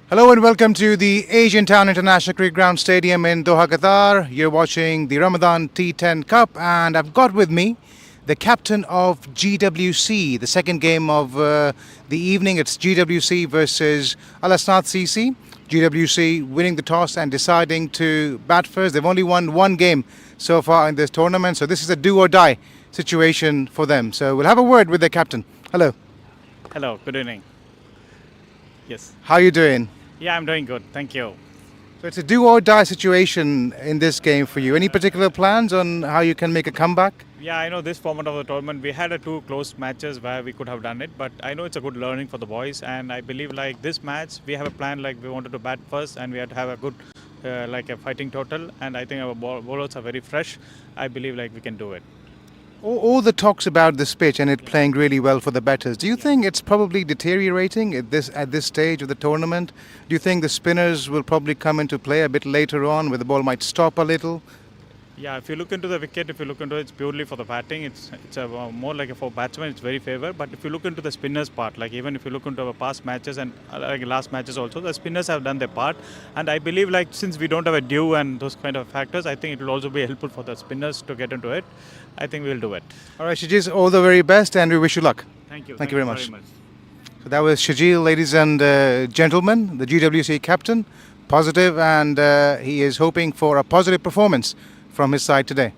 Hello and welcome to the Asian Town International Cricket Ground Stadium in Doha, Qatar. You're watching the Ramadan T10 Cup, and I've got with me the captain of GWC, the second game of the evening. It's GWC versus ASNAD CC. GWC winning the toss and deciding to bat first. They've only won one game so far in this tournament, so this is a do or die situation for them. So we'll have a word with the captain. Hello, Hello, good evening. Yes. how are you doing? Yeah, I'm doing good. Thank you. So it's a do or die situation in this game for you. Any particular plans on how you can make a comeback? Yeah, I know this format of the tournament, we had two close matches where we could have done it, but I know it's a good learning for the boys, and I believe like this match, we have a plan like we wanted to bat first, and we had to have a good, like a fighting total, and I think our bowlers are very fresh. I believe like we can do it. All the talks about this pitch and it playing really well for the batters. Do you think it's probably deteriorating at this stage of the tournament? Do you think the spinners will probably come into play a bit later on, where the ball might stop a little? Yeah, if you look into the wicket, if you look into it, it's purely for the batting. It's more like a for batsmen. It's very favor. But if you look into the spinners part, like even if you look into our past matches and like last matches also, the spinners have done their part. And I believe like since we don't have a due and those kind of factors, I think it will also be helpful for the spinners to get into it. I think we'll do it. All right, Shajis, all the very best, and we wish you luck. Thank you. Thank you very much. So that was Shajil, ladies and gentlemen, the GWC captain, positive, and he is hoping for a positive performance from his side today.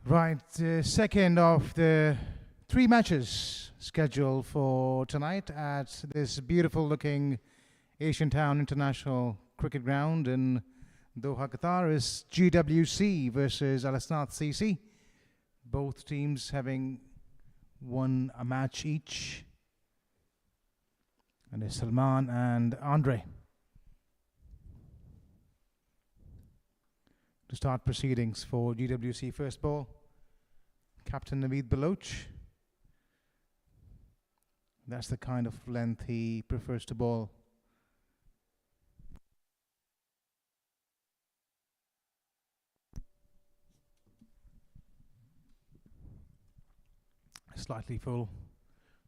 Right, second of the 3 matches scheduled for tonight at this beautiful looking Asian Town International Cricket Ground in Doha, Qatar is GWC versus ASNAD CC. Both teams having won a match each. And it's Salman and Andre to start proceedings for GWC. First ball, Captain Naveed Baloch. That's the kind of length he prefers to bowl. Slightly full,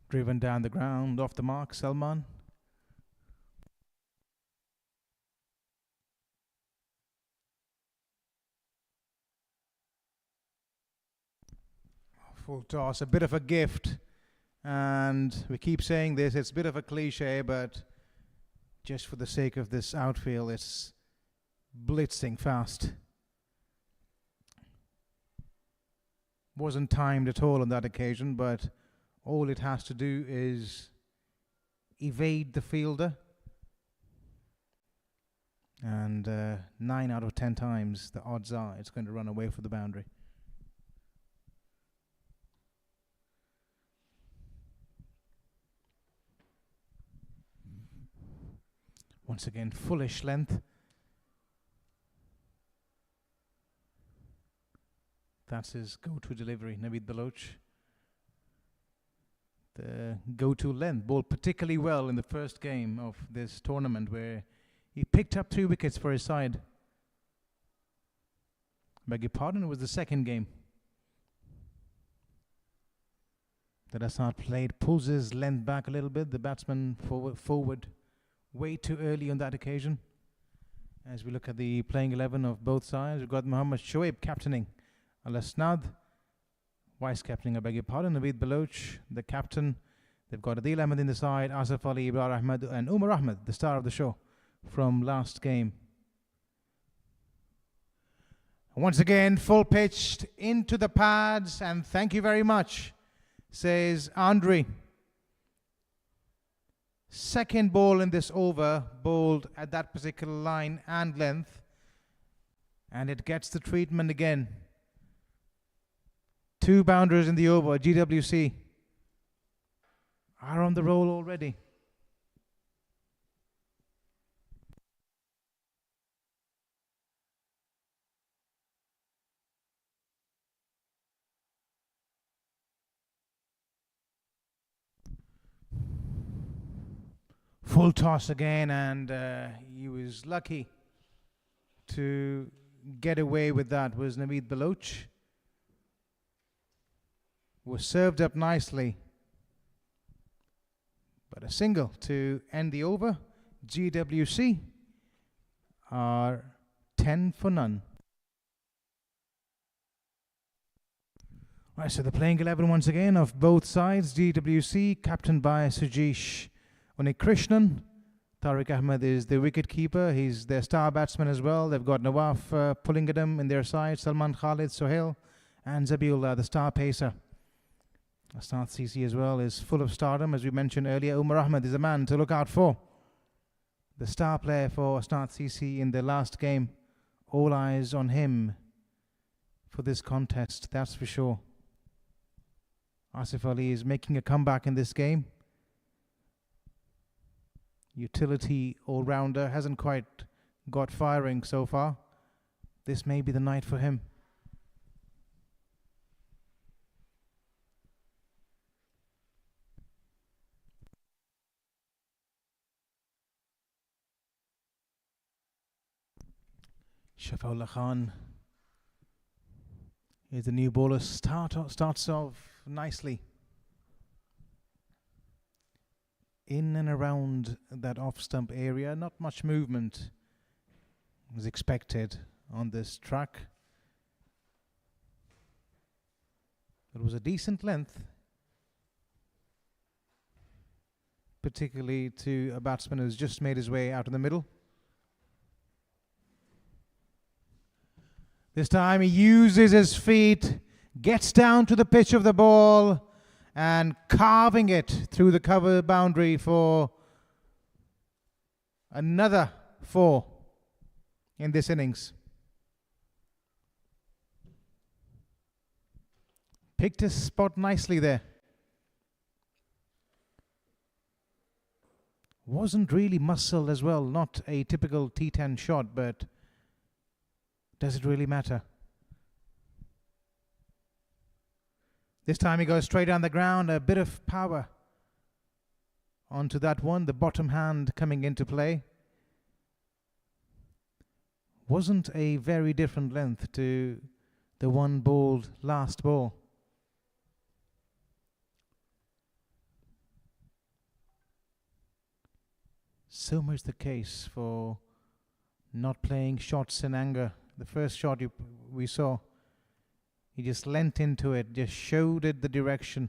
driven down the ground, off the mark, Salman. Full toss, a bit of a gift, and we keep saying this, it's a bit of a cliche, but just for the sake of this outfield, it's blitzing fast. Wasn't timed at all on that occasion, but all it has to do is evade the fielder, and 9 out of 10 times the odds are it's going to run away for the boundary. Once again, fullish length. That's his go-to delivery, Naveed Baloch. The go-to length, bowled particularly well in the first game of this tournament where he picked up 3 wickets for his side. Beg your pardon, it was the second game that Asad played, pulls his length back a little bit, the batsman forward way too early on that occasion. As we look at the playing 11 of both sides, we've got Mohammad Shoaib captaining Al-Asnad, vice captaining, I beg your pardon, Naveed Baloch, the captain. They've got Adil Ahmed in the side, Asif Ali, Ibrahim Ahmed, and Umar Ahmed, the star of the show from last game. Once again, full pitched into the pads, and thank you very much, says Andre. Second ball in this over, bowled at that particular line and length, and it gets the treatment again. 2 boundaries in the over. GWC are on the roll already. Full toss again, and he was lucky to get away with that. Was Naveed Baloch. Was served up nicely, but a single to end the over. GWC are 10 for none. Right, so the playing 11 once again of both sides. GWC captained by Sujesh Krishnan. Tariq Ahmed is the wicket keeper. He's their star batsman as well. They've got Nawaf Pullingadam in their side, Salman Khalid, Sohail, and Zabiullah, the star pacer. ASNAD CC as well is full of stardom, as we mentioned earlier. Umar Ahmed is a man to look out for. The star player for ASNAD CC in the last game. All eyes on him for this contest, that's for sure. Asif Ali is making a comeback in this game. Utility all-rounder, hasn't quite got firing so far. This may be the night for him. Shafaullah Khan is the new bowler. Starts off nicely in and around that off-stump area. Not much movement was expected on this track. It was a decent length, particularly to a batsman who's just made his way out in the middle. This time he uses his feet, Gets down to the pitch of the ball and carving it through the cover boundary for another 4 in this innings. Picked his spot nicely there. Wasn't really muscled as well, not a typical T10 shot, but does it really matter? This time he goes straight down the ground, a bit of power onto that one, the bottom hand coming into play. Wasn't a very different length to the one bowled last ball. So much the case for not playing shots in anger. The first shot we saw, he just leant into it, just showed it the direction,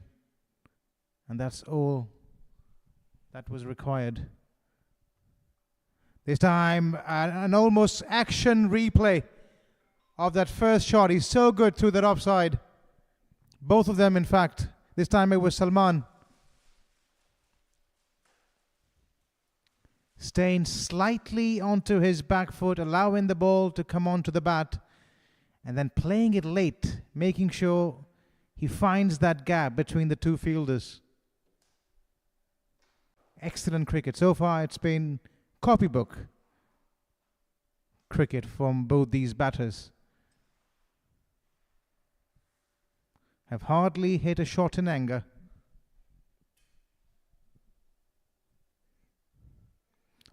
and that's all that was required. This time, an almost action replay of that first shot. He's so good through that offside. Both of them, in fact. This time it was Salman. Staying slightly onto his back foot, allowing the ball to come onto the bat, and then playing it late, making sure he finds that gap between the two fielders. Excellent cricket. So far it's been copybook cricket from both these batters. Have hardly hit a shot in anger.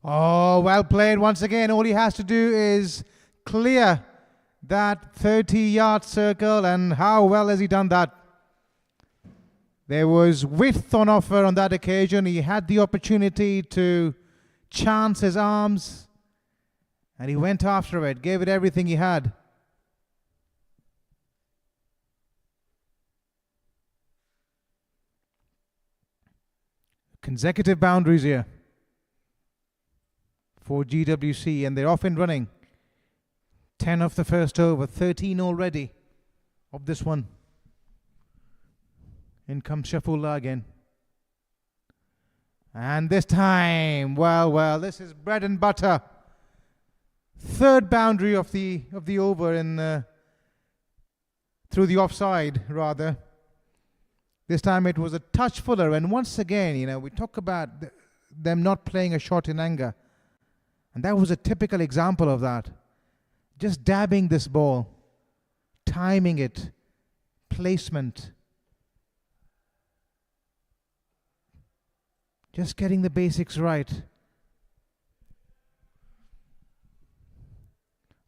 Oh, well played once again. All he has to do is clear that 30-yard circle, and how well has he done that? There was width on offer on that occasion. He had the opportunity to chance his arms, and he went after it, gave it everything he had. Consecutive boundaries here for GWC, and they're off and running. 10 of the first over, 13 already of this one. In comes Shafullah again. And this time, well, this is bread and butter. Third boundary of the over in through the offside, rather. This time it was a touch fuller, and once again, we talk about them not playing a shot in anger. And that was a typical example of that. Just dabbing this ball, timing it, placement. Just getting the basics right.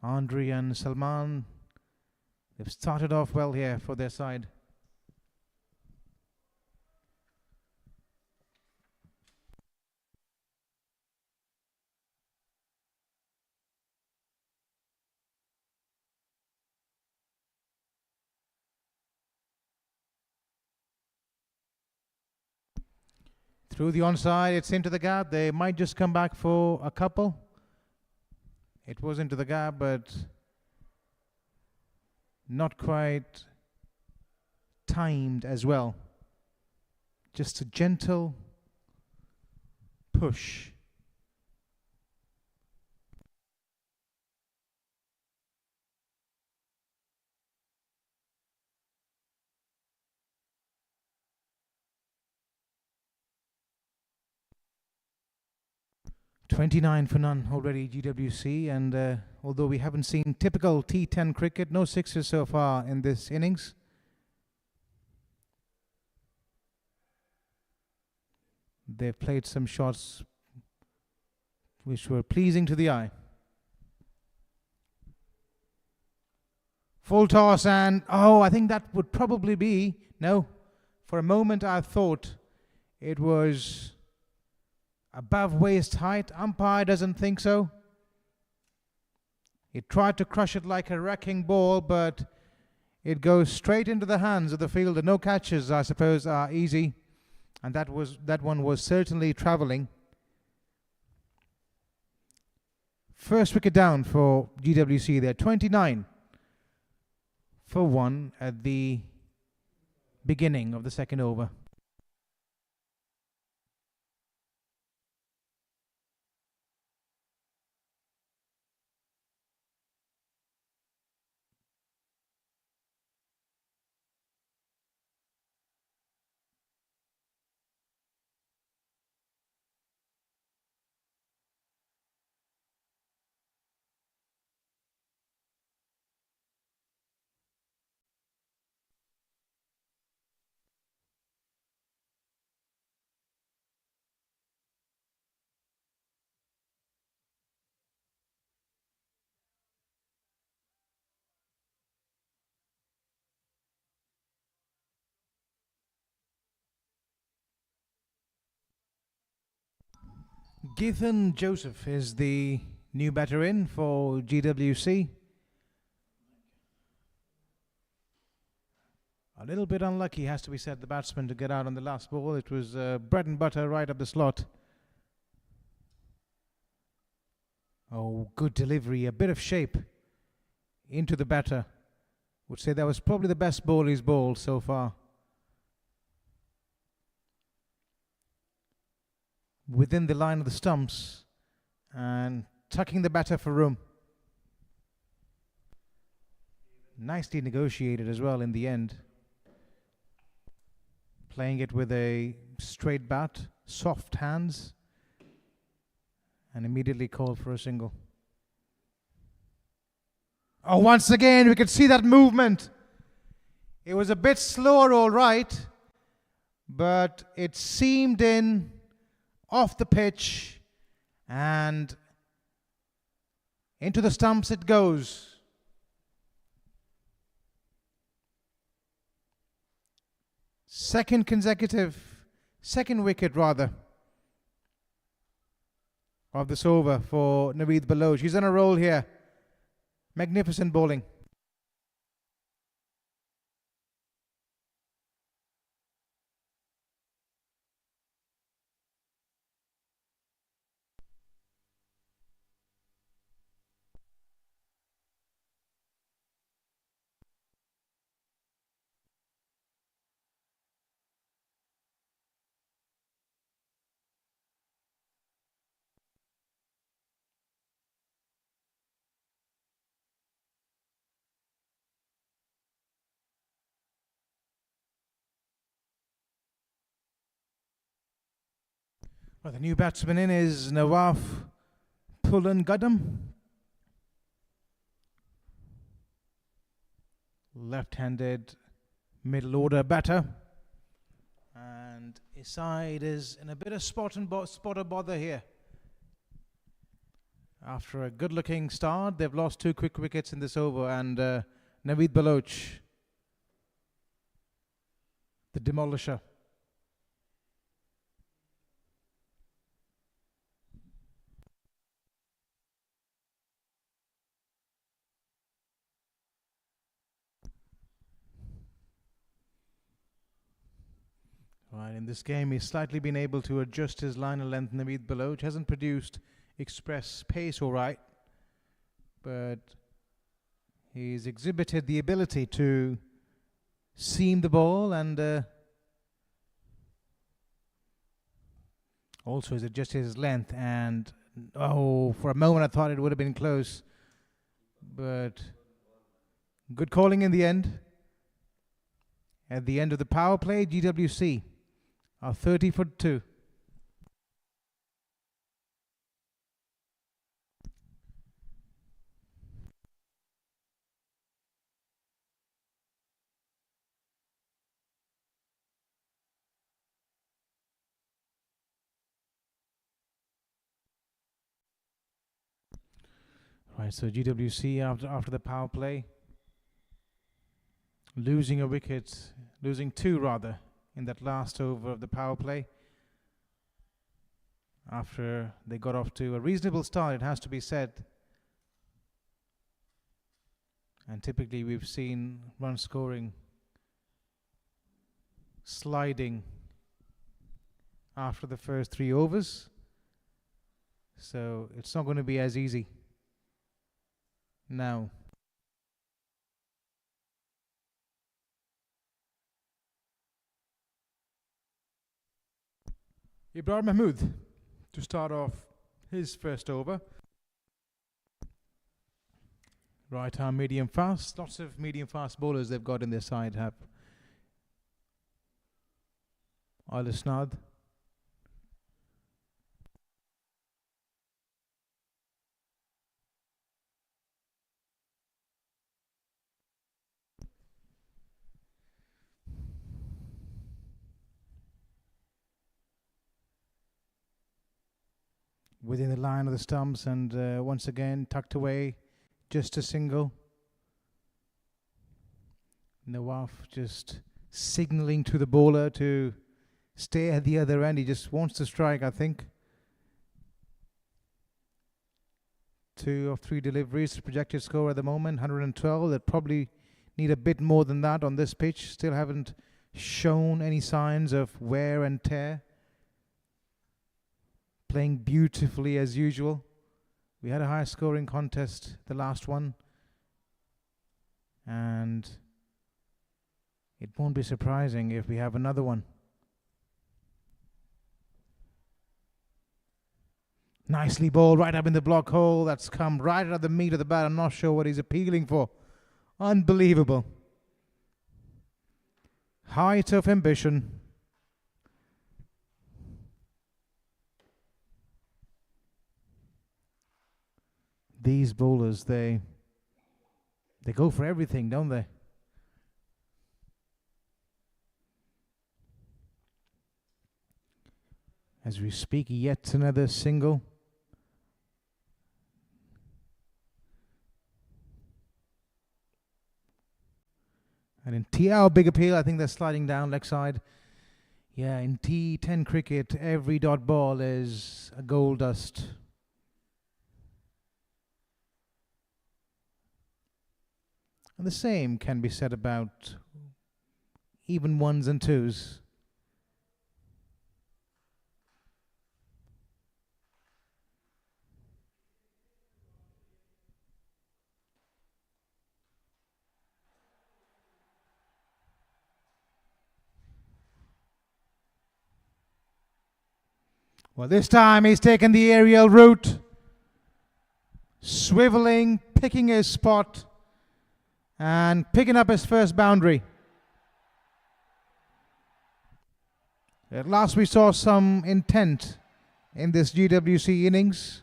Andre and Salman, they've started off well here for their side. Through the onside, it's into the gap. They might just come back for a couple. It was into the gap, but not quite timed as well. Just a gentle push. .29 for none already, GWC, and although we haven't seen typical T10 cricket, no sixes so far in this innings. They've played some shots which were pleasing to the eye. Full toss, and I think that would probably be, no, for a moment I thought it was above waist height. Umpire doesn't think so. He tried to crush it like a wrecking ball, but it goes straight into the hands of the fielder. No catches, I suppose, are easy, and that one was certainly travelling. First wicket down for GWC there. 29 for 1 at the beginning of the second over. Geethan Joseph is the new batter in for GWC. A little bit unlucky, has to be said, the batsman to get out on the last ball. It was bread and butter right up the slot. Oh, good delivery, a bit of shape into the batter. Would say that was probably the best ball he's bowled so far. Within the line of the stumps and tucking the batter for room. Nicely negotiated as well in the end. Playing it with a straight bat, soft hands, and immediately called for a single. Oh, once again, we could see that movement. It was a bit slower, all right, but it seamed in off the pitch and into the stumps it goes. Second wicket rather, of this over for Naveed Baloch. He's on a roll here. Magnificent bowling. Well, the new batsman in is Nawaf Pullan Gadam. Left-handed middle order batter. And his side is in a bit of spot of bother here. After a good-looking start, they've lost 2 quick wickets in this over, and Naveed Baloch, the demolisher. Right, in this game, he's slightly been able to adjust his line of length. Naveed Baloch hasn't produced express pace all right, but he's exhibited the ability to seam the ball, and also he's adjusted his length. And oh, for a moment I thought it would have been close, but good calling in the end. At the end of the power play, GWC are 30 for 2. Right, so GWC after the power play, losing a wicket, losing 2 rather, in that last over of the power play. After they got off to a reasonable start, it has to be said. And typically we've seen run scoring sliding after the first 3 overs. So it's not going to be as easy now. Ibrahim Mahmood to start off his first over. Right arm medium fast. Lots of medium fast bowlers they've got in their side have ASNAD. Within the line of the stumps and once again tucked away, just a single. Nawaf just signalling to the bowler to stay at the other end. He just wants to strike, I think. 2 of 3 deliveries, projected score at the moment, 112. They'll probably need a bit more than that on this pitch. Still haven't shown any signs of wear and tear. Playing beautifully as usual. We had a high scoring contest, the last one. And it won't be surprising if we have another one. Nicely bowled right up in the block hole. That's come right out of the meat of the bat. I'm not sure what he's appealing for. Unbelievable. Height of ambition. These bowlers, they go for everything, don't they? As we speak, yet another single. And in TL big appeal, I think they're sliding down leg side. Yeah, in T10 cricket, every dot ball is a gold dust. And the same can be said about even ones and twos. Well, this time he's taken the aerial route, swiveling, picking his spot, and picking up his first boundary. At last we saw some intent in this GWC innings.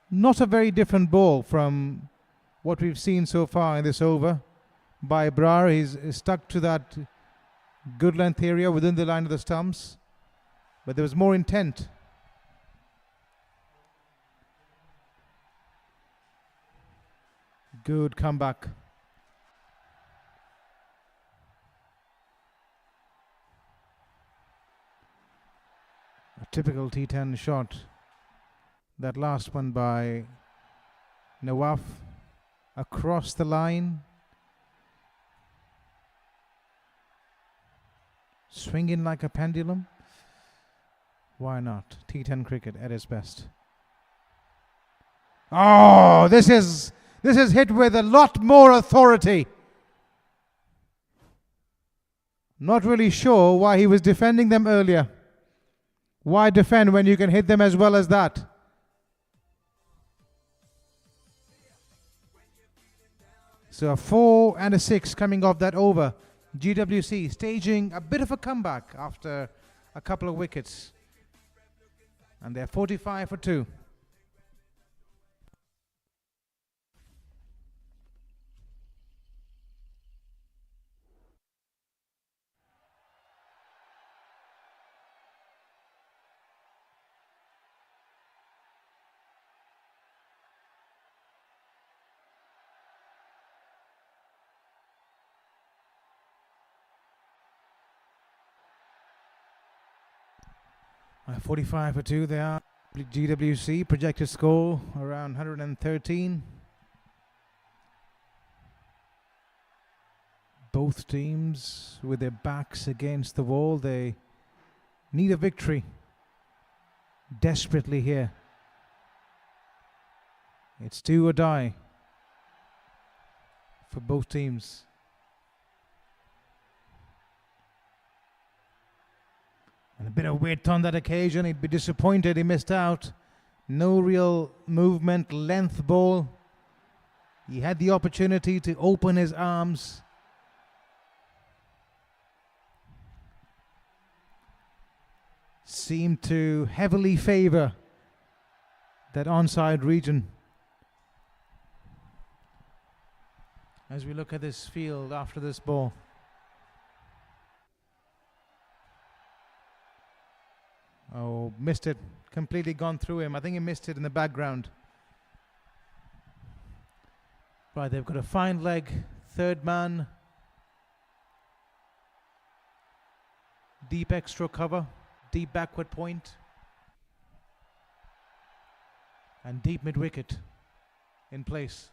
Not a very different ball from what we've seen so far in this over by Brar. He's stuck to that good length area within the line of the stumps, but there was more intent. Good comeback. A typical T10 shot. That last one by Nawaf across the line. Swinging like a pendulum. Why not? T10 cricket at its best. Oh, this is hit with a lot more authority. Not really sure why he was defending them earlier. Why defend when you can hit them as well as that? So a 4 and a 6 coming off that over. GWC staging a bit of a comeback after a couple of wickets. And they're 45 for 2. At 45 for 2 they are. GWC projected score around 113. Both teams with their backs against the wall. They need a victory desperately here. It's do or die for both teams. And a bit of width on that occasion. He'd be disappointed he missed out. No real movement, length ball. He had the opportunity to open his arms. Seemed to heavily favour that onside region. As we look at this field after this ball. Oh, missed it. Completely gone through him. I think he missed it in the background. Right, they've got a fine leg. Third man. Deep extra cover. Deep backward point. And deep mid wicket in place.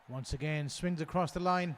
Once again, swings across the line.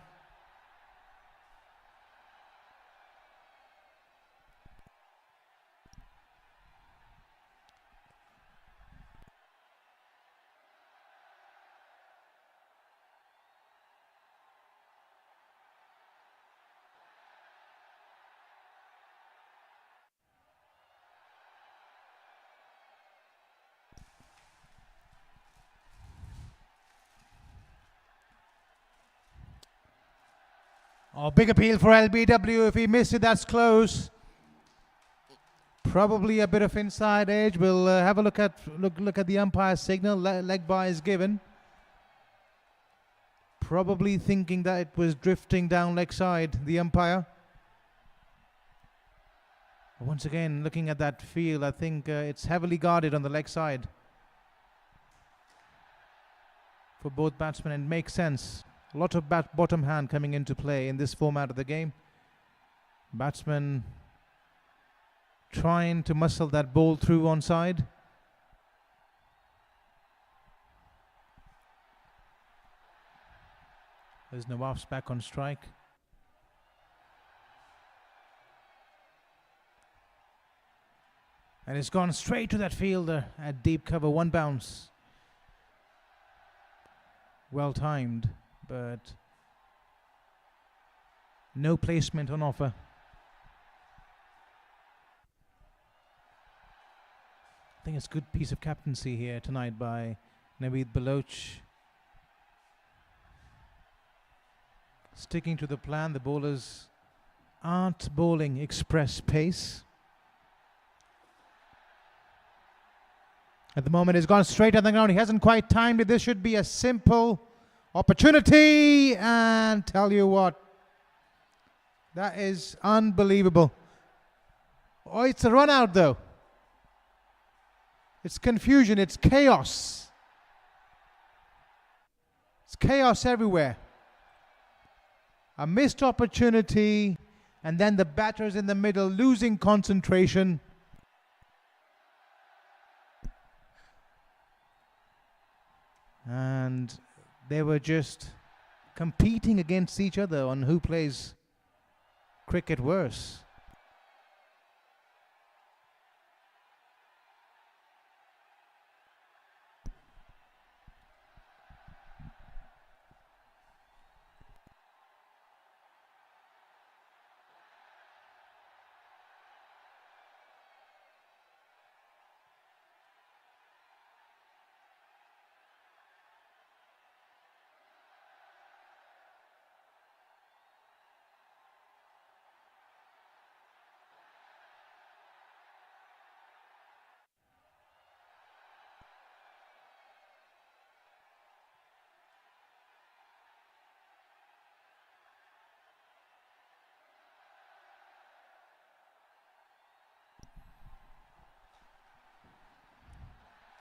Oh, big appeal for LBW. If he missed it, that's close. Probably a bit of inside edge. We'll have a look at the umpire's signal. Leg by is given. Probably thinking that it was drifting down leg side, the umpire. Once again, looking at that field, I think it's heavily guarded on the leg side for both batsmen, and makes sense. A lot of bottom hand coming into play in this format of the game. Batsmen trying to muscle that ball through onside. There's Nawaf's back on strike. And it's gone straight to that fielder at deep cover, one bounce. Well timed, but no placement on offer. I think it's a good piece of captaincy here tonight by Naveed Baloch. Sticking to the plan, the bowlers aren't bowling express pace. At the moment, he's gone straight on the ground. He hasn't quite timed it. This should be a simple opportunity. And tell you what, that is unbelievable. Oh, it's a run out though. It's confusion. It's chaos. It's chaos everywhere. A missed opportunity, and then the batters in the middle losing concentration. And they were just competing against each other on who plays cricket worse.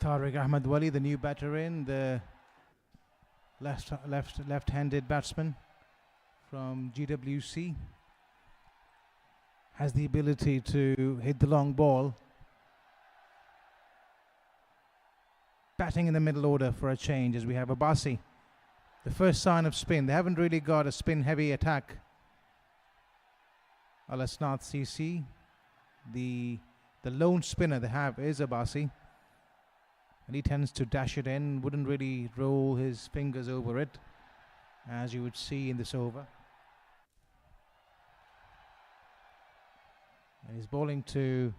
Tariq Ahmed Wali, the new batter in, the left-handed batsman from GWC, has the ability to hit the long ball. Batting in the middle order for a change as we have Abbasi. The first sign of spin. They haven't really got a spin-heavy attack. ASNAD CC, the lone spinner they have is Abbasi. and he tends to dash it in, wouldn't really roll his fingers over it, as you would see in this over. And he's bowling to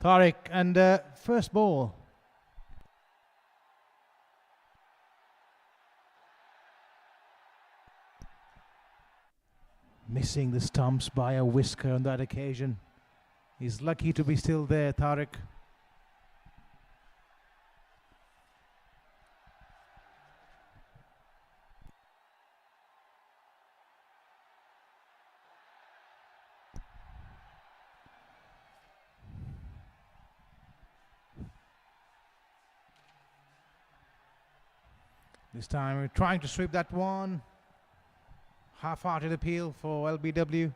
Tariq, and first ball. Missing the stumps by a whisker on that occasion. He's lucky to be still there, Tariq. This time we're trying to sweep that one. Half-hearted appeal for LBW.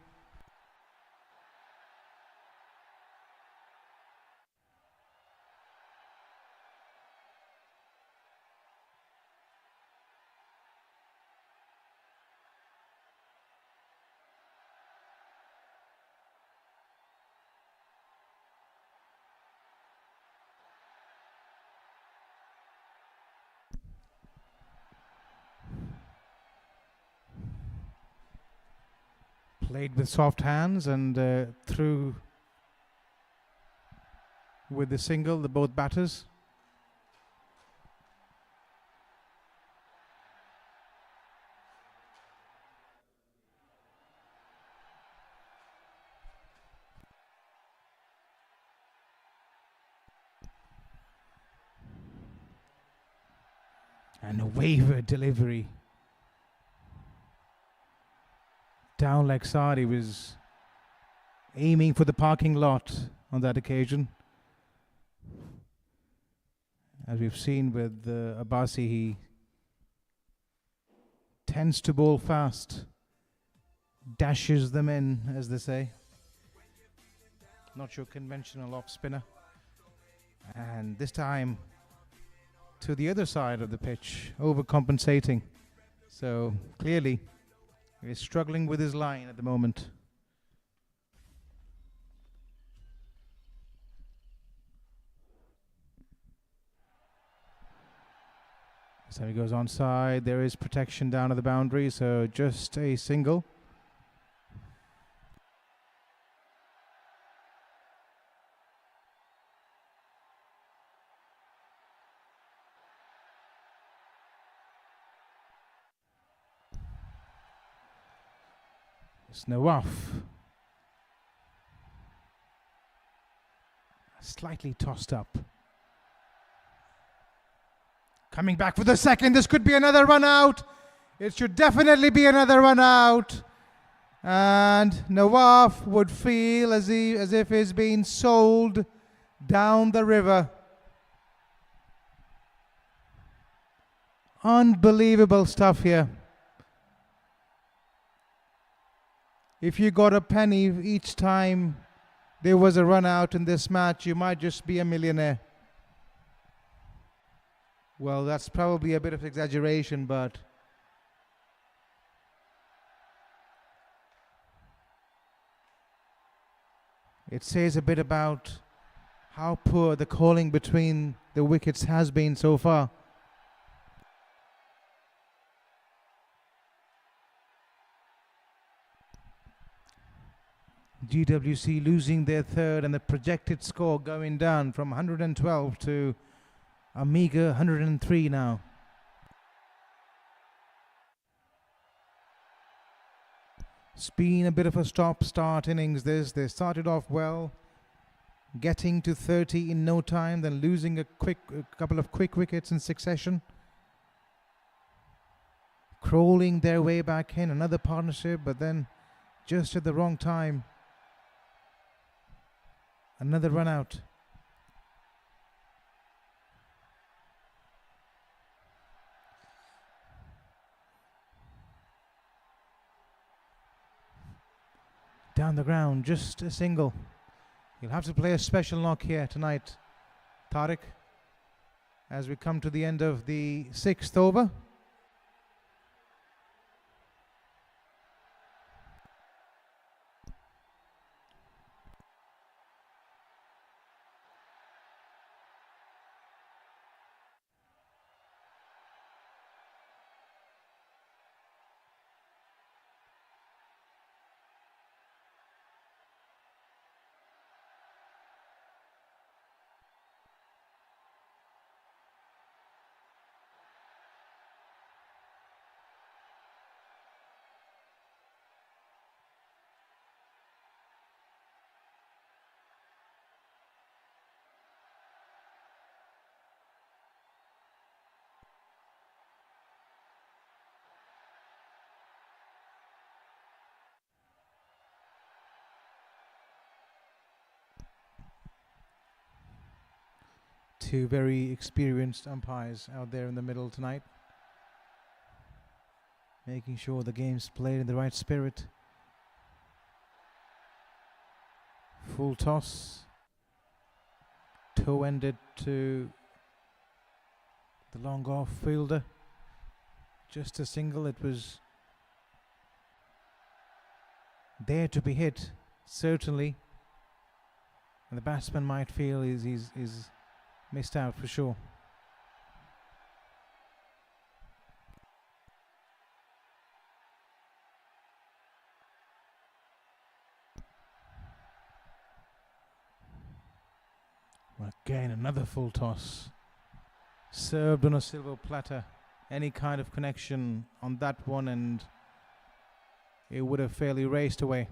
Played with soft hands and through with the single, the both batters. And a wavered delivery. Down leg side, he was aiming for the parking lot on that occasion. As we've seen with Abbasi, he tends to bowl fast, dashes them in, as they say. Not your conventional off spinner. And this time to the other side of the pitch, overcompensating. So clearly he's struggling with his line at the moment. So he goes onside. There is protection down at the boundary, so just a single. It's Nawaf. Slightly tossed up. Coming back for the second. This could be another run out. It should definitely be another run out. And Nawaf would feel as if he's been sold down the river. Unbelievable stuff here. If you got a penny each time there was a run out in this match, you might just be a millionaire. Well, that's probably a bit of exaggeration, but it says a bit about how poor the calling between the wickets has been so far. GWC losing their third and the projected score going down from 112 to a meager 103 now. It's been a bit of a stop-start innings this. They started off well, getting to 30 in no time, then losing a couple of quick wickets in succession. Crawling their way back in, another partnership, but then just at the wrong time. Another run out. Down the ground, just a single. You'll have to play a special knock here tonight, Tariq, as we come to the end of the 6th over. Two very experienced umpires out there in the middle tonight, making sure the game's played in the right spirit. Full toss, toe ended to the long off fielder. Just a single. It was there to be hit, certainly, and the batsman might feel he's missed out for sure. Again, another full toss, served on a silver platter. Any kind of connection on that one and it would have fairly raced away.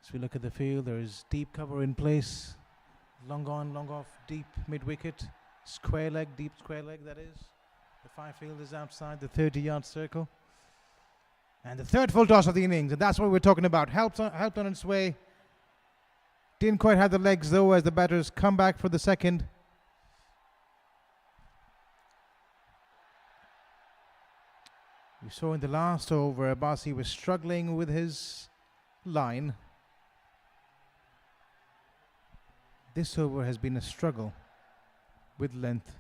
As we look at the field, there is deep cover in place. Long on, long off, deep mid-wicket. Square leg, deep square leg, that is. The five fielders outside the 30-yard circle. And the third full toss of the innings, and that's what we're talking about. Helped on its way. Didn't quite have the legs, though, as the batters come back for the second. We saw in the last over, Abbasi was struggling with his line. This over has been a struggle with length.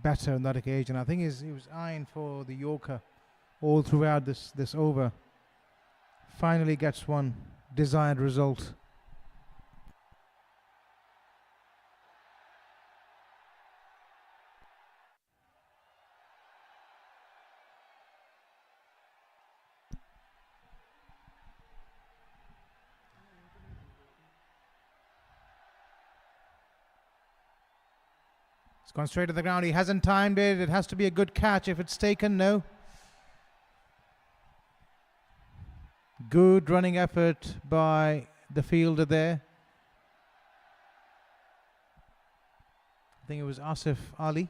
Better on that occasion. I think he was eyeing for the Yorker all throughout this over. Finally gets one desired result. It's gone straight to the ground. He hasn't timed it. It has to be a good catch. If it's taken, no. Good running effort by the fielder there. I think it was Asif Ali.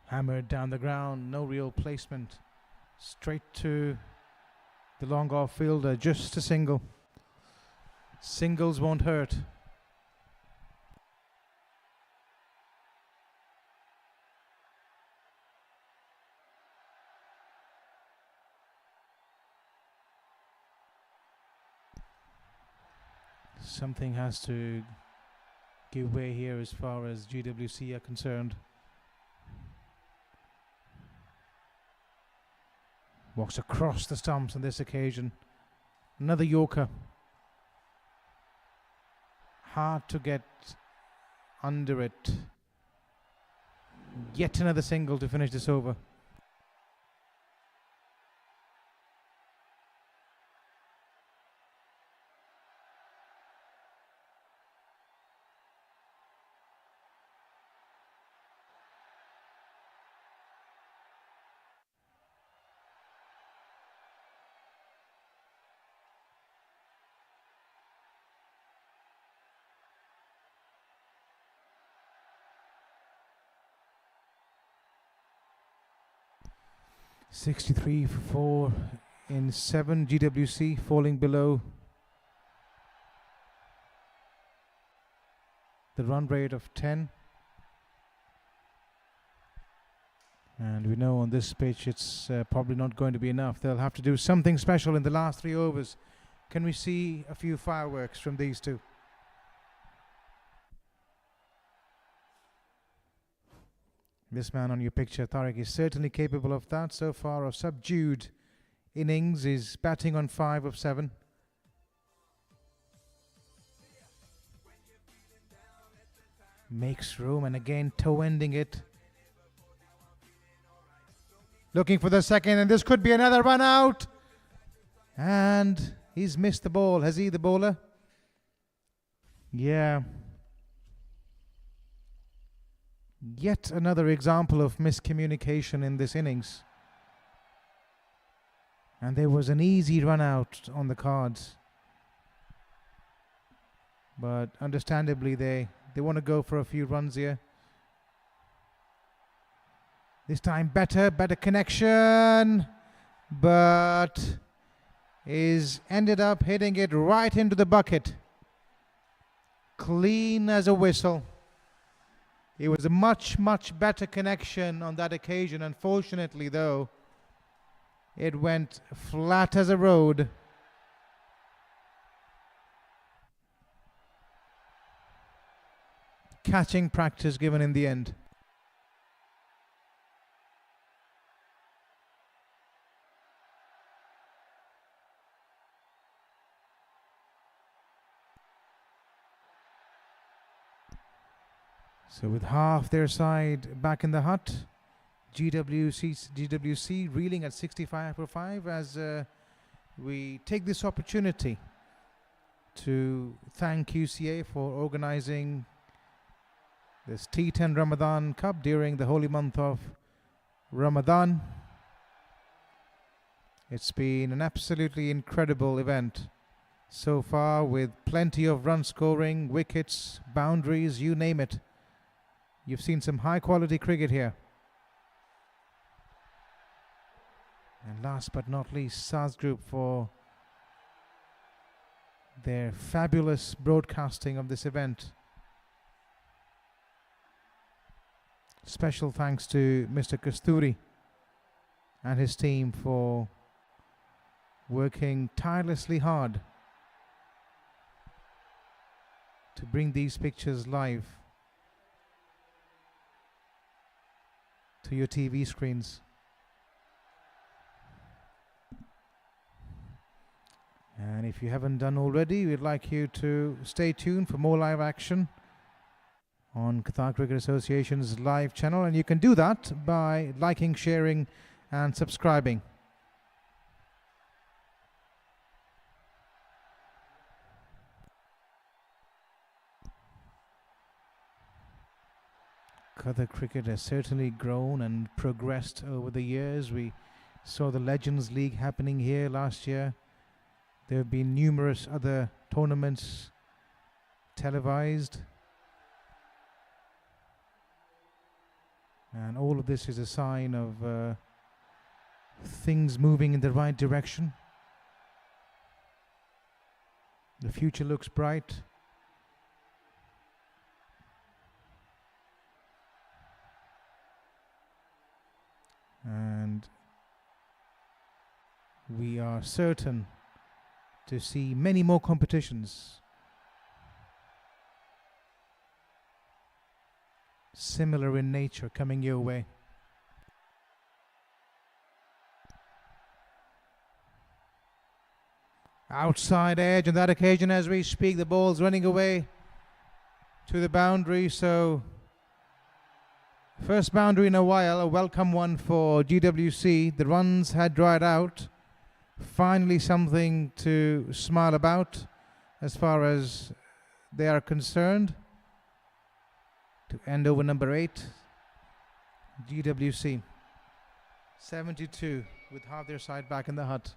Hammered down the ground, no real placement. Straight to the long off fielder, just a single. Singles won't hurt. Something has to give way here as far as GWC are concerned. Walks across the stumps on this occasion. Another Yorker. Hard to get under it. Yet another single to finish this over. .63 for 4 in 7. GWC falling below the run rate of 10. And we know on this pitch it's probably not going to be enough. They'll have to do something special in the last 3 overs. Can we see a few fireworks from these two? This man on your picture, Tariq, is certainly capable of that. So far, a subdued innings. Is batting on 5 of 7. Makes room, and again toe ending it. Looking for the second, and this could be another run out. And he's missed the ball. Has he, the bowler? Yeah. Yet another example of miscommunication in this innings. And there was an easy run out on the cards. But understandably, they want to go for a few runs here. This time better connection. But is ended up hitting it right into the bucket. Clean as a whistle. It was a much better connection on that occasion. Unfortunately, though, it went flat as a road. Catching practice given in the end. So with half their side back in the hut, GWC reeling at 65 for 5 as we take this opportunity to thank QCA for organizing this T10 Ramadan Cup during the holy month of Ramadan. It's been an absolutely incredible event so far, with plenty of run scoring, wickets, boundaries, you name it. You've seen some high quality cricket here. And last but not least, SAS Group for their fabulous broadcasting of this event. Special thanks to Mr. Kasturi and his team for working tirelessly hard to bring these pictures live to your TV screens. And if you haven't done already, we'd like you to stay tuned for more live action on Qatar Cricket Association's live channel, and you can do that by liking, sharing and subscribing. Qatar cricket has certainly grown and progressed over the years. We saw the Legends League happening here last year. There have been numerous other tournaments televised. And all of this is a sign of things moving in the right direction. The future looks bright. And we are certain to see many more competitions similar in nature coming your way. Outside edge on that occasion as we speak. The ball's running away to the boundary. So first boundary in a while, a welcome one for GWC. The runs had dried out. Finally something to smile about as far as they are concerned. To end over number 8, GWC 72 with half their side back in the hut.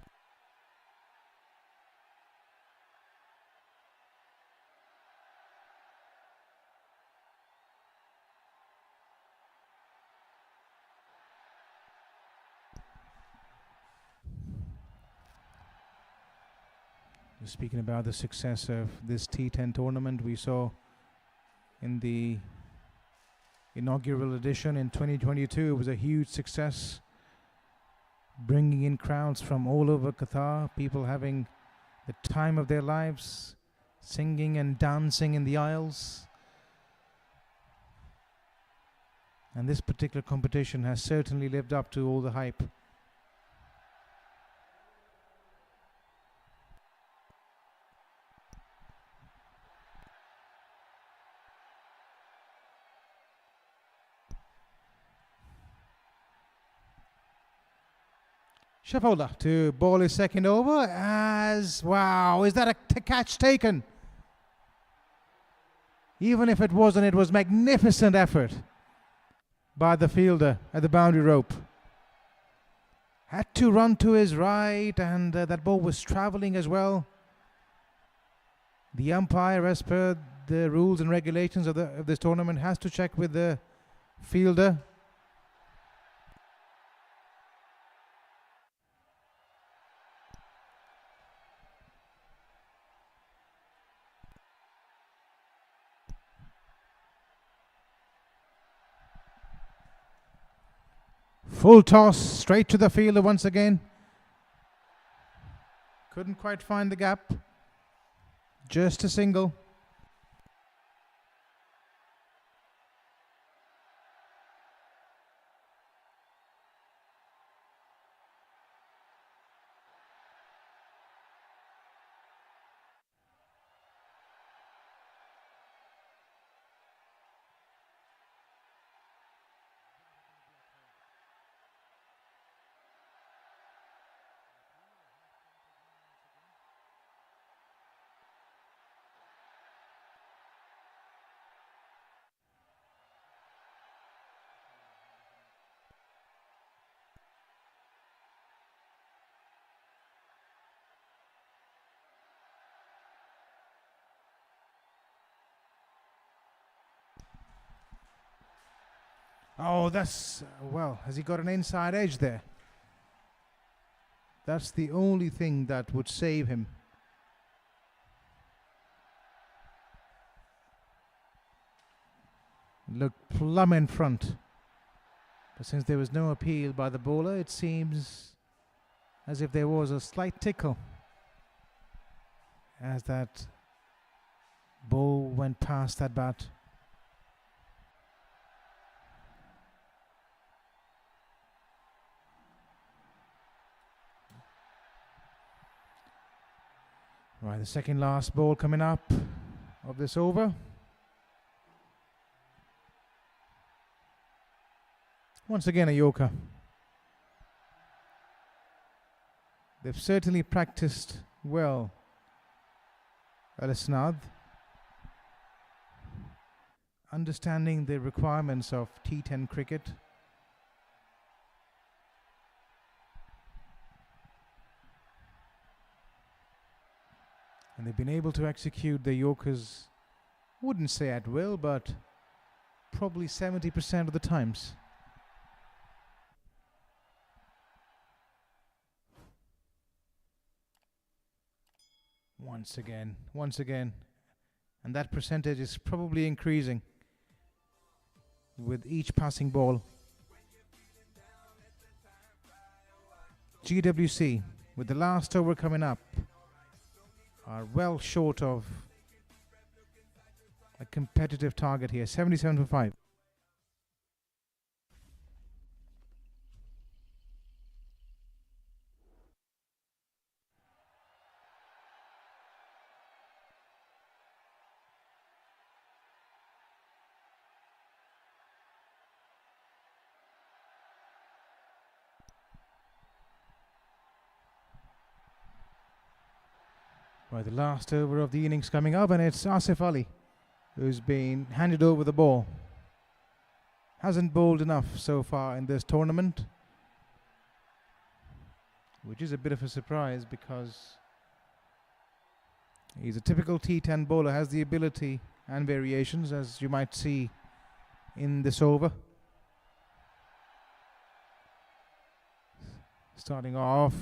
Speaking about the success of this T10 tournament, we saw in the inaugural edition in 2022, it was a huge success, bringing in crowds from all over Qatar, people having the time of their lives, singing and dancing in the aisles. And this particular competition has certainly lived up to all the hype. Shapola to ball his second over as, wow, is that a catch taken? Even if it wasn't, it was magnificent effort by the fielder at the boundary rope. Had to run to his right, and that ball was travelling as well. The umpire, as per the rules and regulations of this tournament, has to check with the fielder. Full toss straight to the fielder once again. Couldn't quite find the gap. Just a single. Oh, that's, well, has he got an inside edge there? That's the only thing that would save him. Looked plumb in front. But since there was no appeal by the bowler, it seems as if there was a slight tickle as that ball went past that bat. Right, the second last ball coming up of this over. Once again a Yorker. They've certainly practiced well at ASNAD, understanding the requirements of T10 cricket. And they've been able to execute the Yorkers, wouldn't say at will, but probably 70% of the times. Once again. And that percentage is probably increasing with each passing ball. GWC, with the last over coming up, are well short of a competitive target here. 77 for 5. Right, the last over of the innings coming up, and it's Asif Ali who's been handed over the ball. Hasn't bowled enough so far in this tournament, which is a bit of a surprise because he's a typical T10 bowler, has the ability and variations, as you might see in this over. Starting off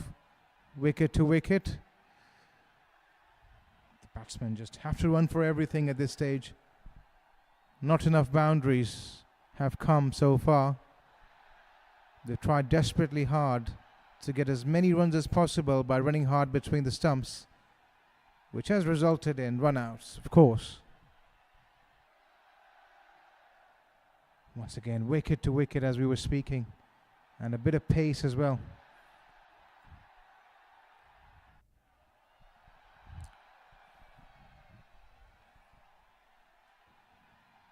wicket to wicket. Batsmen just have to run for everything at this stage. Not enough boundaries have come so far. They've tried desperately hard to get as many runs as possible by running hard between the stumps, which has resulted in run-outs, of course. Once again, wicket to wicket as we were speaking, and a bit of pace as well.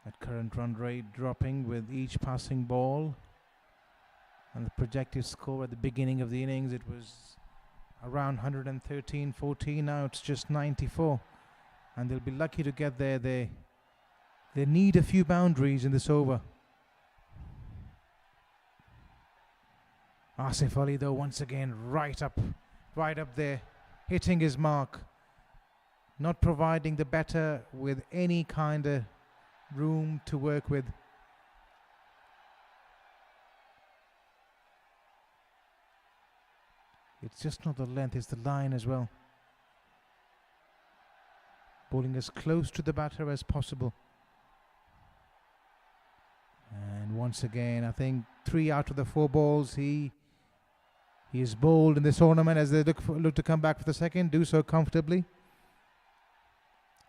That current run rate dropping with each passing ball, and the projected score at the beginning of the innings, it was around 113-14. Now it's just 94, and they'll be lucky to get there. They They need a few boundaries in this over. Asif Ali though once again right up there, hitting his mark, not providing the batter with any kind of room to work with. It's just not the length, it's the line as well. Bowling as close to the batter as possible. And once again, I think 3 out of the 4 balls he is bowled in this tournament as they look to come back for the second, do so comfortably.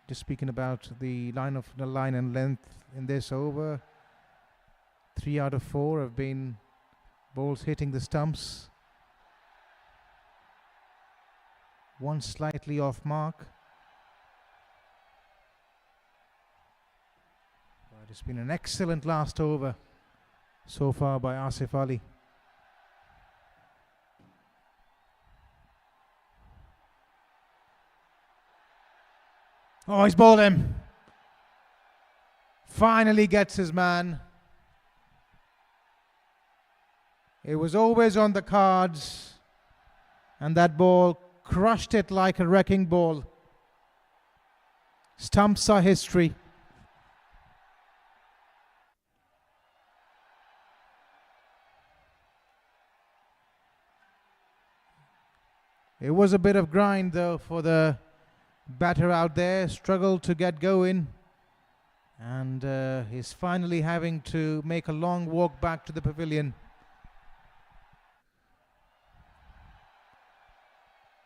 Just speaking about the line and length in this over, 3 out of 4 have been balls hitting the stumps. 1 slightly off mark. But it's been an excellent last over so far by Asif Ali. Oh, he's bowled him. Finally gets his man. It was always on the cards, and that ball crushed it like a wrecking ball. Stumps are history. It was a bit of grind though for the batter out there, struggled to get going, and he's finally having to make a long walk back to the pavilion.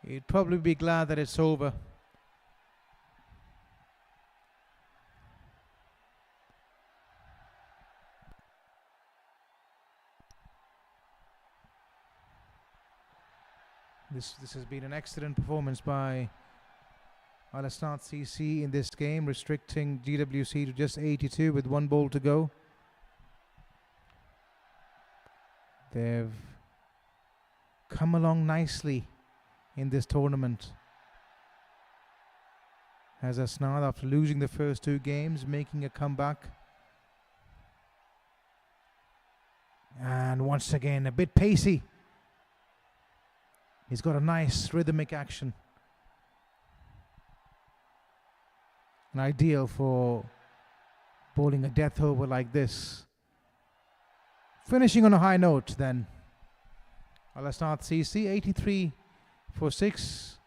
He'd probably be glad that it's over. This has been an excellent performance by ASNAD CC in this game, restricting GWC to just 82 with 1 ball to go. They've come along nicely in this tournament, as ASNAD, after losing the first 2 games, making a comeback. And once again, a bit pacey. He's got a nice rhythmic action. And ideal for bowling a death over like this. Finishing on a high note then. ASNAD CC 83 for 6.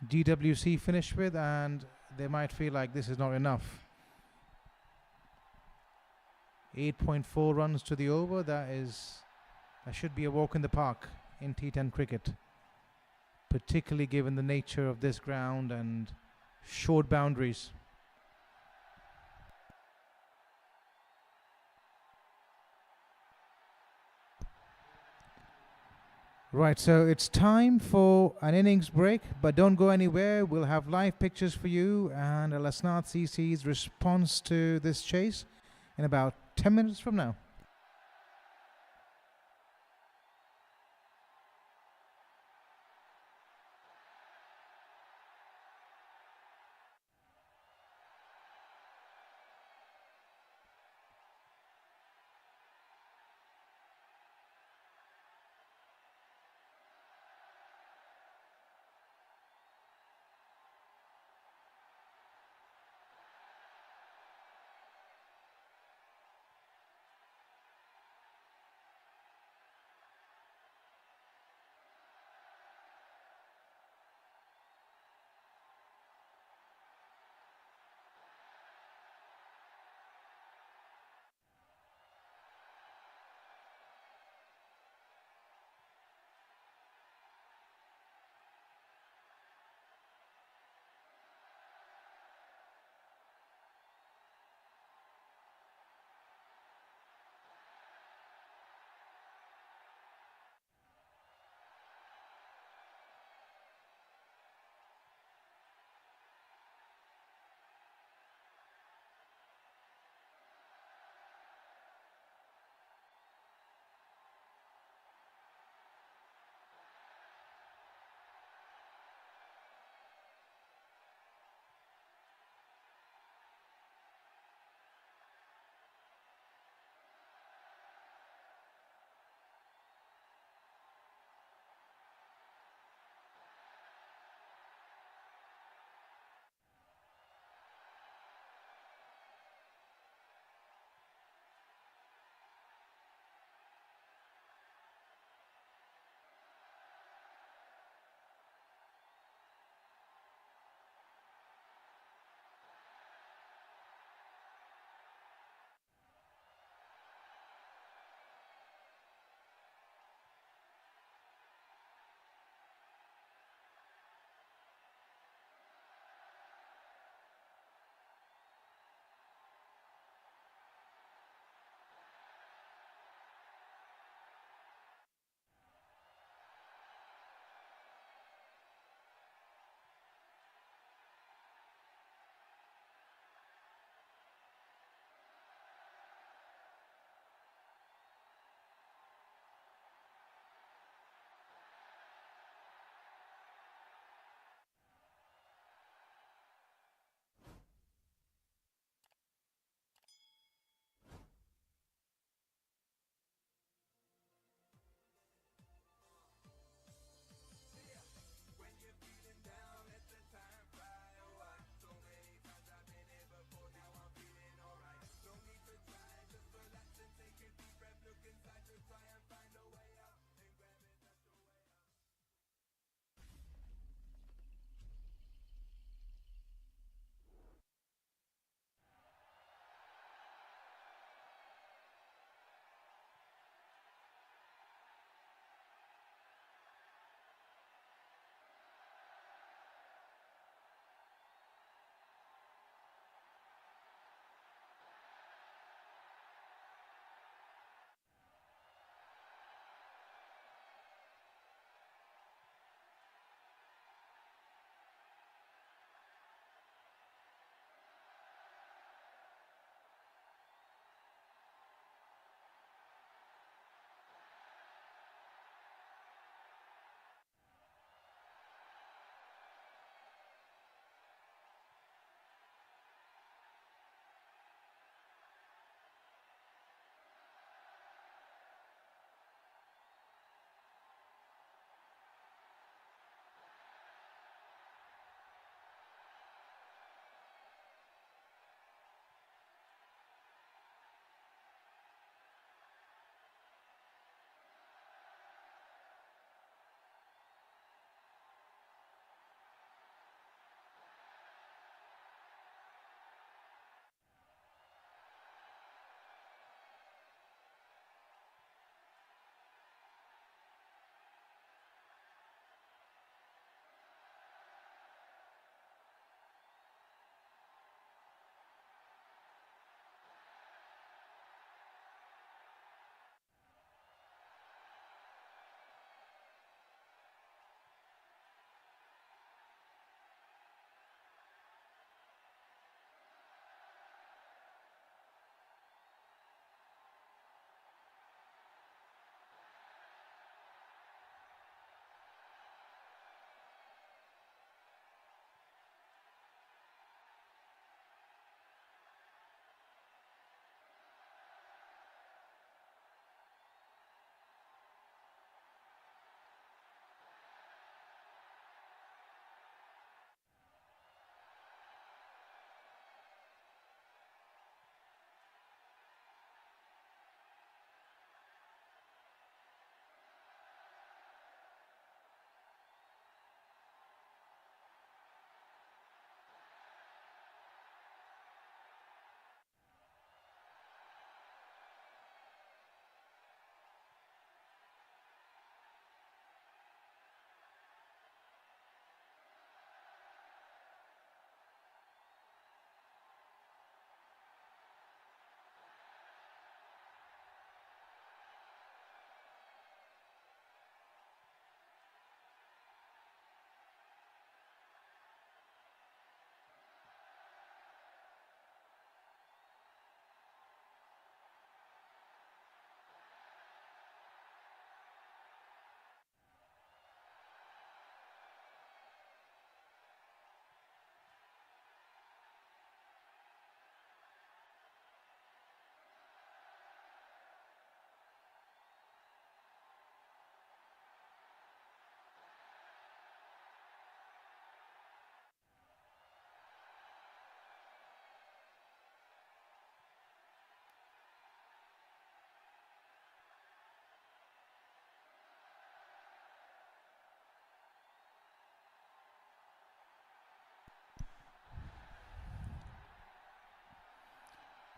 GWC finished with, and they might feel like this is not enough. 8.4 runs to the over. That should be a walk in the park in T10 cricket, particularly given the nature of this ground and short boundaries. Right, so it's time for an innings break, but don't go anywhere. We'll have live pictures for you and ASNAD CC's response to this chase in about 10 minutes from now.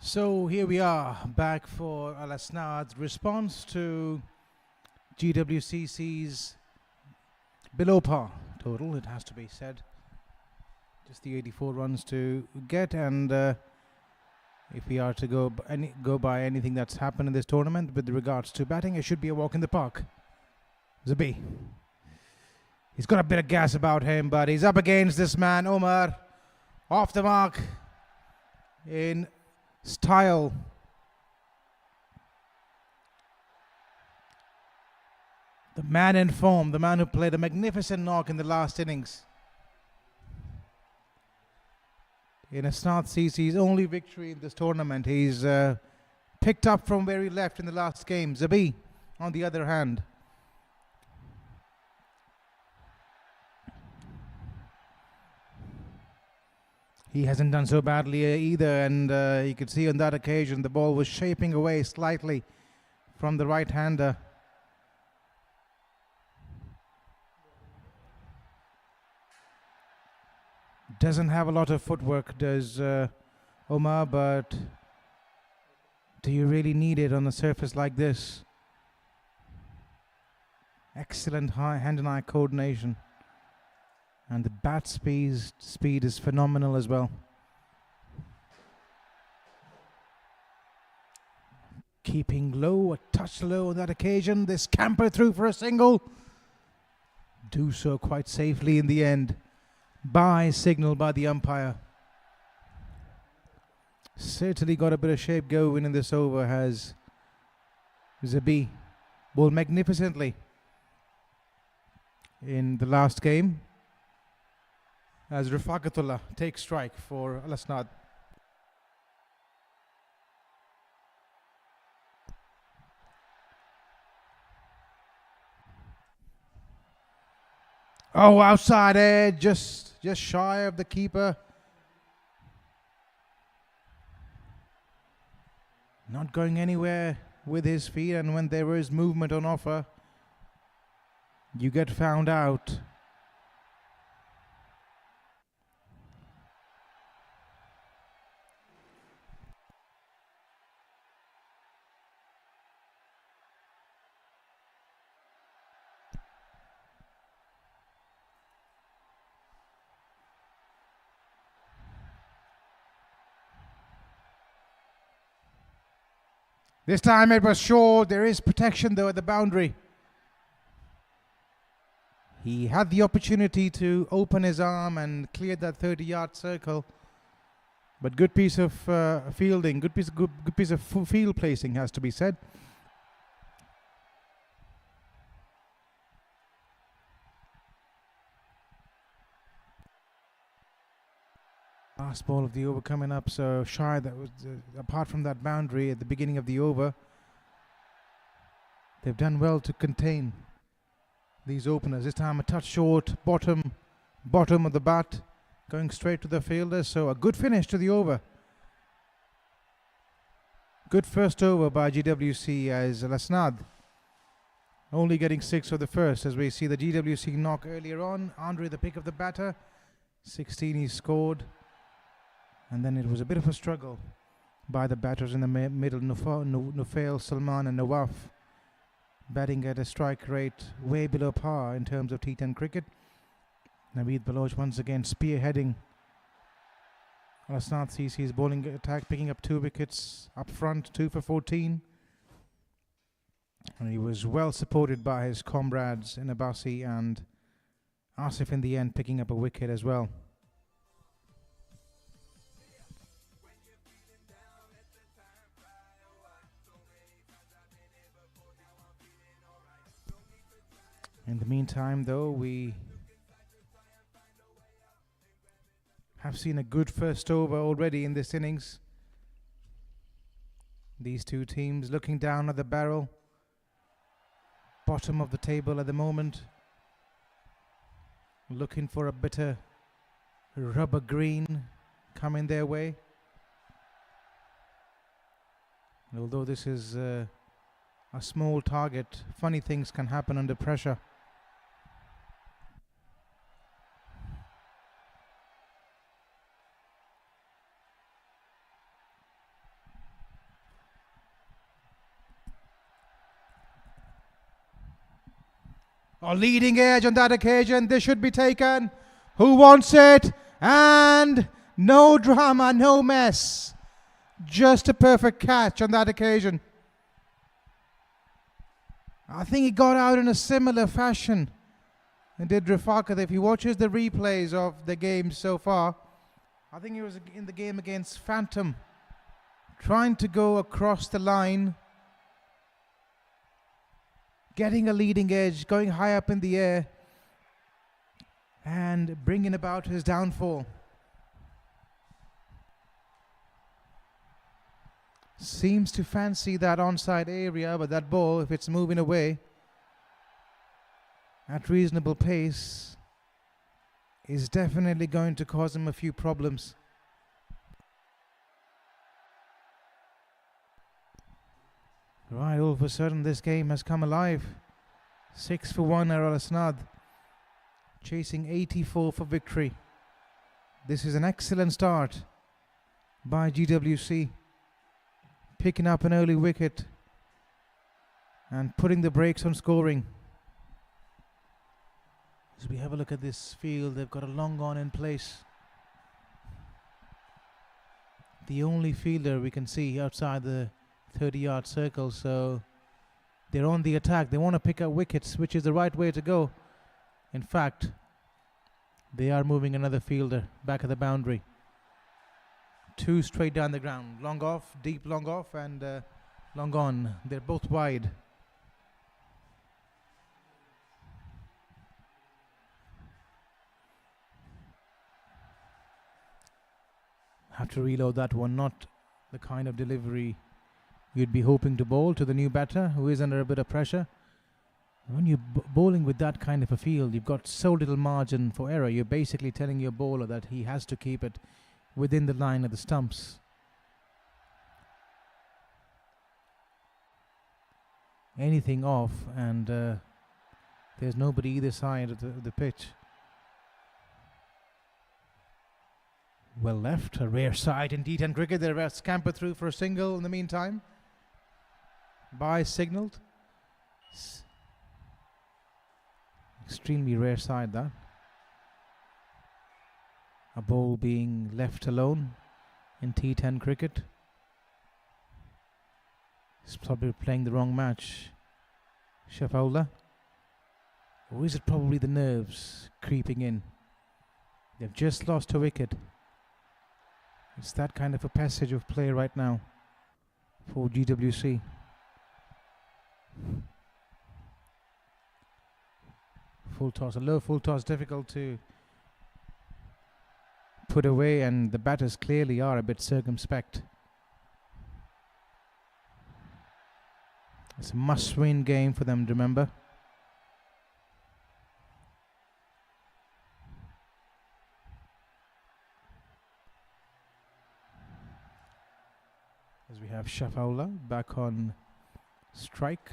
So here we are back for ASNAD's response to GWCC's below par total, it has to be said. Just the 84 runs to get, and if we are to go by anything that's happened in this tournament with regards to batting, it should be a walk in the park. Zabi. He's got a bit of gas about him, but he's up against this man, Omar. Off the mark in style. The man in form, the man who played a magnificent knock in the last innings. In ASNAD CC's only victory in this tournament, he's picked up from where he left in the last game. Zabi, on the other hand, he hasn't done so badly either, and you could see on that occasion the ball was shaping away slightly from the right-hander. Doesn't have a lot of footwork, does Omar, but do you really need it on a surface like this? Excellent hand and eye coordination, and the bat speed is phenomenal as well. Keeping low, a touch low on that occasion. This camper through for a single. Do so quite safely in the end. Bye signal by the umpire. Certainly got a bit of shape going in this over, has Zabi. Bowled magnificently in the last game as Rafaqatullah takes strike for ASNAD. Oh, outside edge, just shy of the keeper. Not going anywhere with his feet, and when there is movement on offer, you get found out. This time it was short. There is protection though at the boundary. He had the opportunity to open his arm and clear that 30-yard circle. But good piece of fielding, good piece of field placing, has to be said. Last ball of the over coming up, so shy. That was apart from that boundary at the beginning of the over. They've done well to contain these openers. This time a touch short, bottom of the bat, going straight to the fielder. So a good finish to the over. Good first over by GWC as ASNAD only getting 6 for the first, as we see the GWC knock earlier on. Andre the pick of the batter, 16 he scored. And then it was a bit of a struggle by the batters in the middle, Nufail, Salman and Nawaf, batting at a strike rate way below par in terms of T10 cricket. Naveed Baloch once again spearheading ASNAD CC's bowling attack, picking up 2 wickets up front, 2 for 14. And he was well supported by his comrades in Abasi and Asif in the end, picking up a wicket as well. In the meantime, though, we have seen a good first over already in this innings. These two teams looking down at the barrel, bottom of the table at the moment, looking for a bitter rubber green coming their way. Although this is a small target, funny things can happen under pressure. A leading edge on that occasion. This should be taken. Who wants it? And no drama, no mess. Just a perfect catch on that occasion. I think he got out in a similar fashion and did Rafaqat. If he watches the replays of the game so far, I think he was in the game against Phantom, trying to go across the line, getting a leading edge, going high up in the air, and bringing about his downfall. Seems to fancy that onside area, but that ball, if it's moving away at reasonable pace, is definitely going to cause him a few problems. Right, all of a sudden this game has come alive. 6 for 1 are ASNAD, chasing 84 for victory. This is an excellent start by GWC, picking up an early wicket and putting the brakes on scoring. As we have a look at this field, they've got a long on in place. The only fielder we can see outside the 30-yard circle, so they're on the attack. They want to pick up wickets, which is the right way to go. In fact, they are moving another fielder back at the boundary. 2 straight down the ground. Long off, deep long off, and long on. They're both wide. Have to reload that one. Not the kind of delivery you'd be hoping to bowl to the new batter, who is under a bit of pressure. When you're bowling with that kind of a field, you've got so little margin for error. You're basically telling your bowler that he has to keep it within the line of the stumps. Anything off, and there's nobody either side of the pitch. Well left, a rare sight in D10 cricket. They're scampered through for a single in the meantime. By signalled. Extremely rare side that. A ball being left alone in T10 cricket. He's probably playing the wrong match. Shafaullah. Or is it probably the nerves creeping in? They've just lost a wicket. It's that kind of a passage of play right now for GWC. Full toss, a low full toss, difficult to put away, and the batters clearly are a bit circumspect. It's a must-win game for them, remember. As we have Shafaullah back on strike.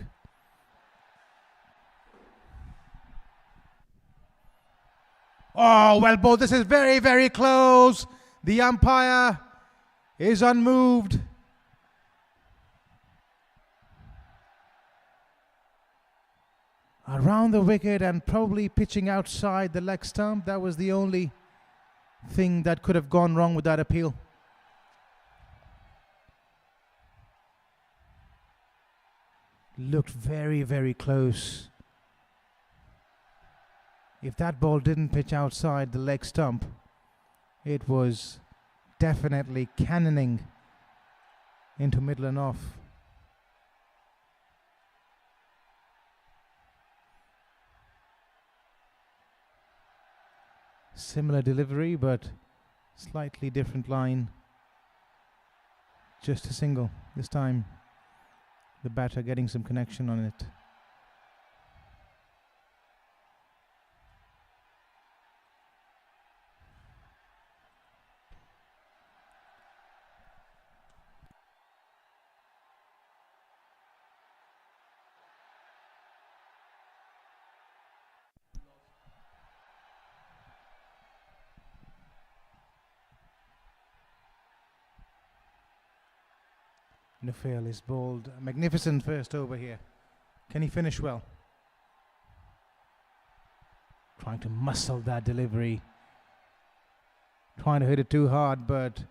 Oh, well bowled. This is very, very close. The umpire is unmoved. Around the wicket and probably pitching outside the leg stump. That was the only thing that could have gone wrong with that appeal. Looked very, very close. If that ball didn't pitch outside the leg stump, it was definitely cannoning into middle and off. Similar delivery, but slightly different line. Just a single this time. The batter getting some connection on it. Nufail is bowled. A magnificent first over here. Can he finish well? Trying to muscle that delivery. Trying to hit it too hard, but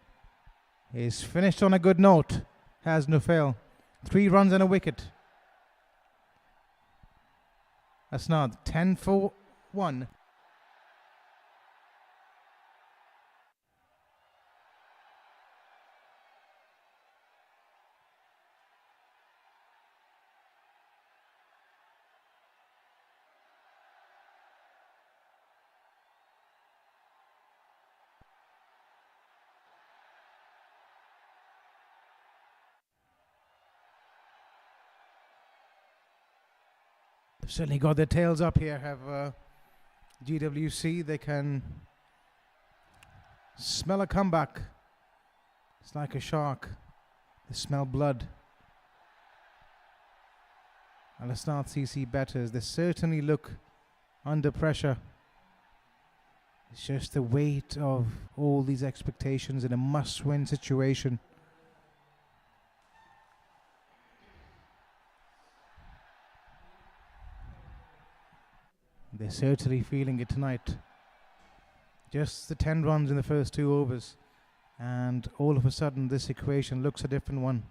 he's finished on a good note. Has no fail. 3 runs and a wicket. ASNAD 10 for 1. Certainly got their tails up here, have GWC. They can smell a comeback. It's like a shark. They smell blood. And ASNAD CC batters, they certainly look under pressure. It's just the weight of all these expectations in a must-win situation. They're certainly feeling it tonight. Just the 10 runs in the first 2 overs. And all of a sudden this equation looks a different one.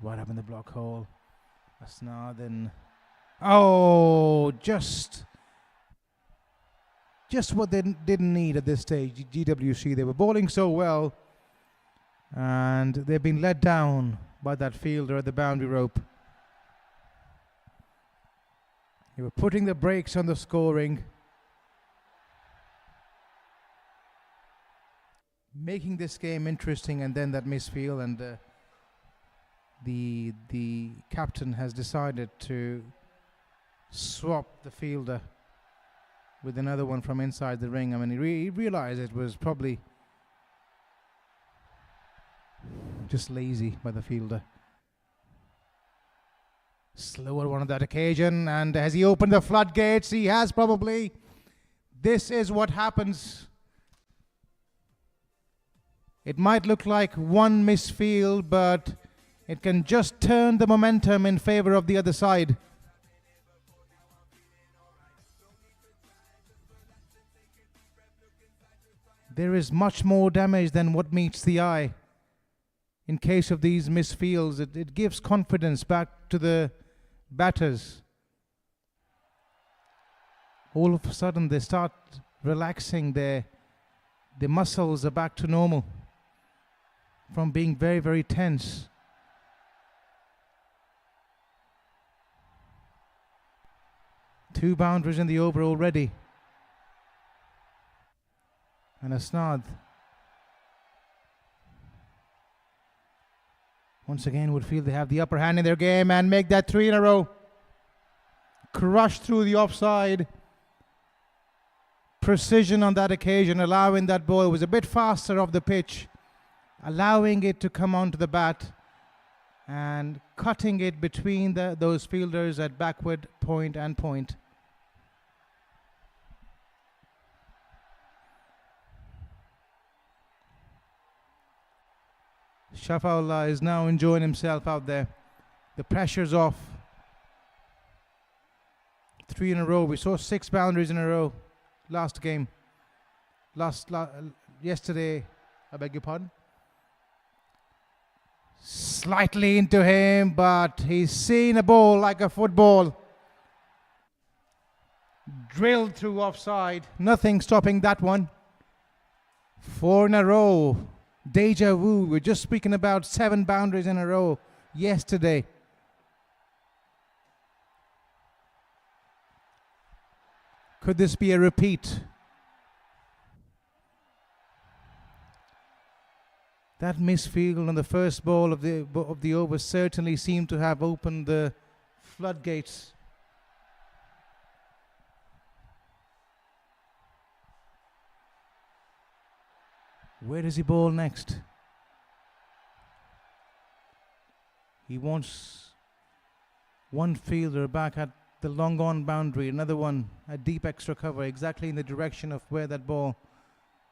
Right up in the block hole. ASNAD then. Oh, just what they didn't need at this stage. GWC, they were bowling so well. And they've been let down by that fielder at the boundary rope. They were putting the brakes on the scoring, making this game interesting, and then that misfield, and the captain has decided to swap the fielder with another one from inside the ring. I mean, he realized it was probably just lazy by the fielder. Slower one on that occasion, and has he opened the floodgates? He has probably. This is what happens. It might look like one misfield, but it can just turn the momentum in favor of the other side. There is much more damage than what meets the eye. In case of these misfields, it gives confidence back to the batters. All of a sudden they start relaxing, their muscles are back to normal from being very, very tense. Two boundaries in the over already. And ASNAD once again would feel they have the upper hand in their game and make that 3 in a row. Crush through the offside. Precision on that occasion, allowing that ball. It was a bit faster off the pitch, allowing it to come onto the bat and cutting it between those fielders at backward point and point. Shafa'ullah is now enjoying himself out there. The pressure's off. 3 in a row. We saw 6 boundaries in a row last game. Yesterday, I beg your pardon. Slightly into him, but he's seen a ball like a football. Drilled through offside. Nothing stopping that one. 4 in a row. Deja vu. We're just speaking about 7 boundaries in a row yesterday. Could this be a repeat? That misfield on the first ball of the over certainly seemed to have opened the floodgates. Where does he bowl next? He wants one fielder back at the long on boundary, another one a deep extra cover, exactly in the direction of where that ball,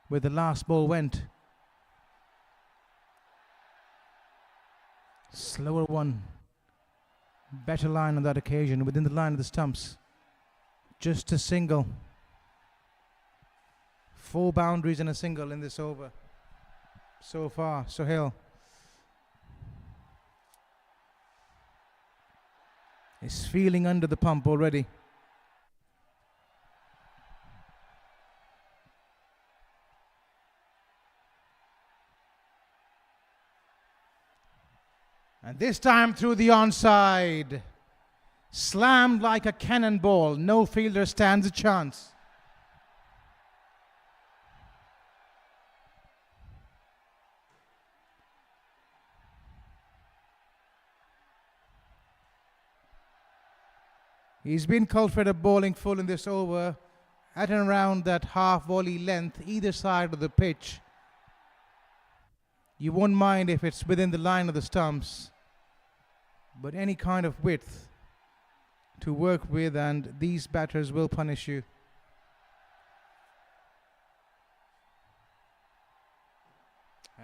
where the last ball went. Slower one. Better line on that occasion, within the line of the stumps. Just a single. 4 boundaries and a single in this over. So far, Sohail is feeling under the pump already. And this time through the onside. Slammed like a cannonball. No fielder stands a chance. He's been cultivated bowling full in this over at and around that half volley length either side of the pitch. You won't mind if it's within the line of the stumps, but any kind of width to work with, and these batters will punish you.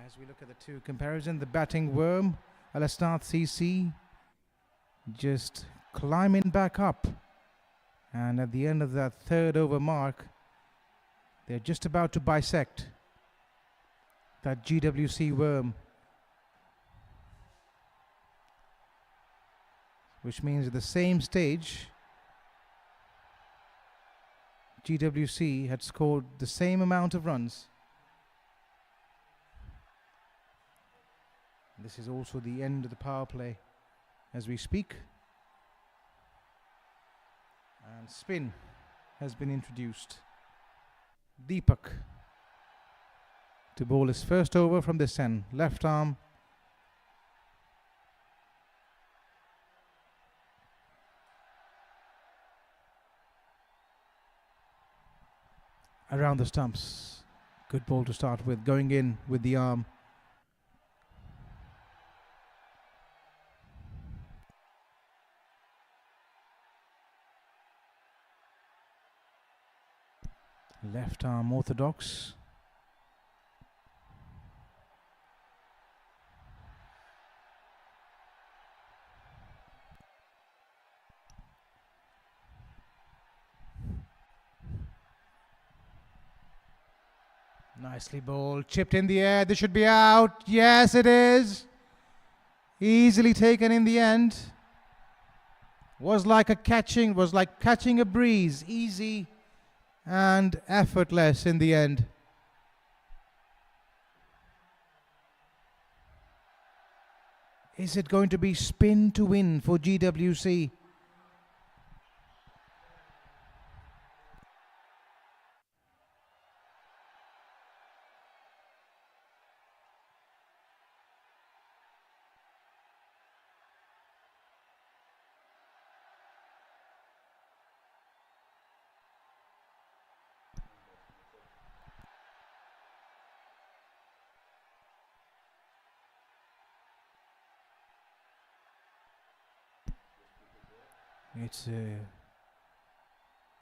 As we look at the two comparison, the batting worm, ASNAD CC, just climbing back up, and at the end of that third over mark, they're just about to bisect that GWC worm, which means at the same stage GWC had scored the same amount of runs. This is also the end of the power play as we speak. And spin has been introduced. Deepak to bowl his first over from this end. Left arm. Around the stumps. Good ball to start with. Going in with the arm. Left arm orthodox. Nicely bowled, chipped in the air. This should be out. Yes, it is. Easily taken in the end. Was like catching a breeze. Easy and effortless in the end. Is it going to be spin to win for GWC?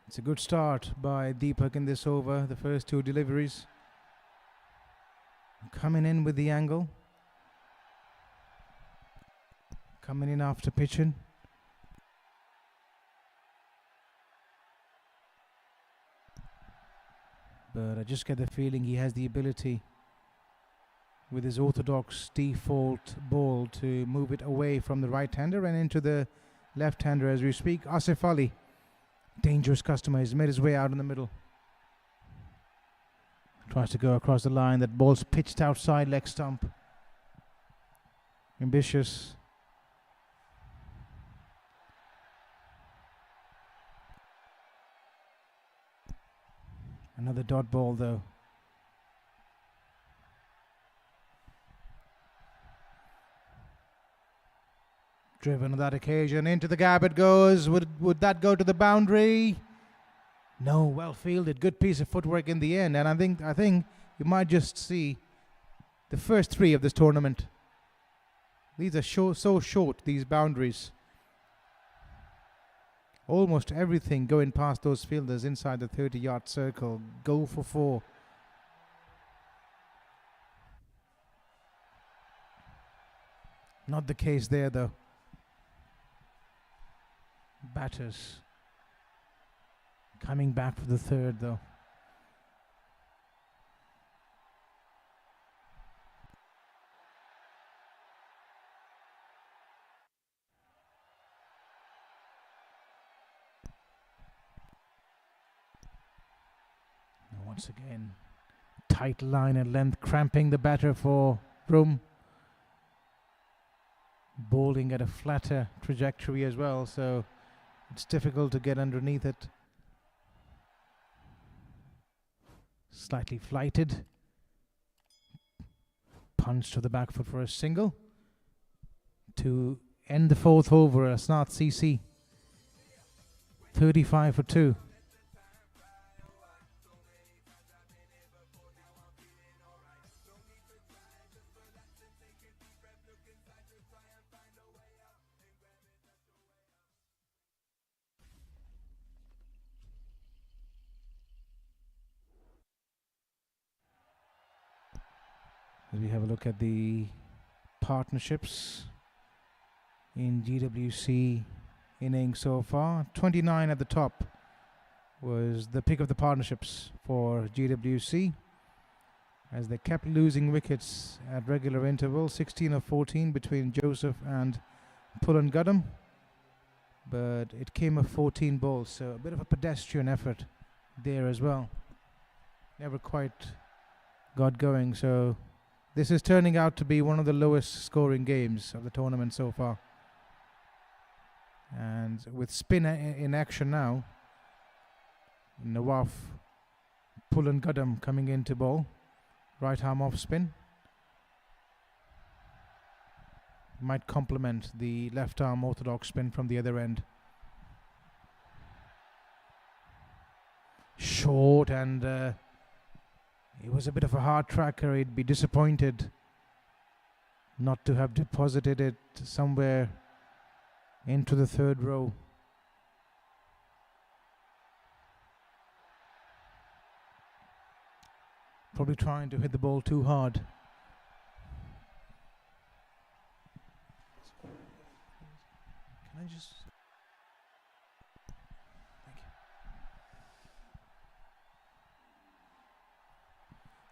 It's a good start by Deepak in this over, the first two deliveries. Coming in with the angle. Coming in after pitching. But I just get the feeling he has the ability with his orthodox default ball to move it away from the right-hander and into the left-hander as we speak. Asif Ali, dangerous customer, he's made his way out in the middle. Tries to go across the line. That ball's pitched outside leg stump. Ambitious. Another dot ball though. Driven on that occasion, into the gap it goes. Would that go to the boundary? No, well fielded, good piece of footwork in the end. And I think you might just see the first three of this tournament. These are so short, these boundaries. Almost everything going past those fielders inside the 30-yard circle. Go for 4. Not the case there though. batters. Coming back for the third though. And once again, tight line and length, cramping the batter for room. Bowling at a flatter trajectory as well, so it's difficult to get underneath it. Slightly flighted. Punch to the back foot for a single. To end the fourth over, ASNAD CC. 35 for 2. As we have a look at the partnerships in GWC innings so far, 29 at the top was the pick of the partnerships for GWC, as they kept losing wickets at regular intervals. 16 of 14 between Joseph and Pullen Gudham, but it came of 14 balls, so a bit of a pedestrian effort there as well. Never quite got going, so this is turning out to be one of the lowest scoring games of the tournament so far. And with spin in action now, Nawaf Pullen Gudham coming into ball, right arm off spin, might complement the left arm orthodox spin from the other end. Short, and it was a bit of a hard tracker. He'd be disappointed not to have deposited it somewhere into the third row. Probably trying to hit the ball too hard. Can I just... Thank you.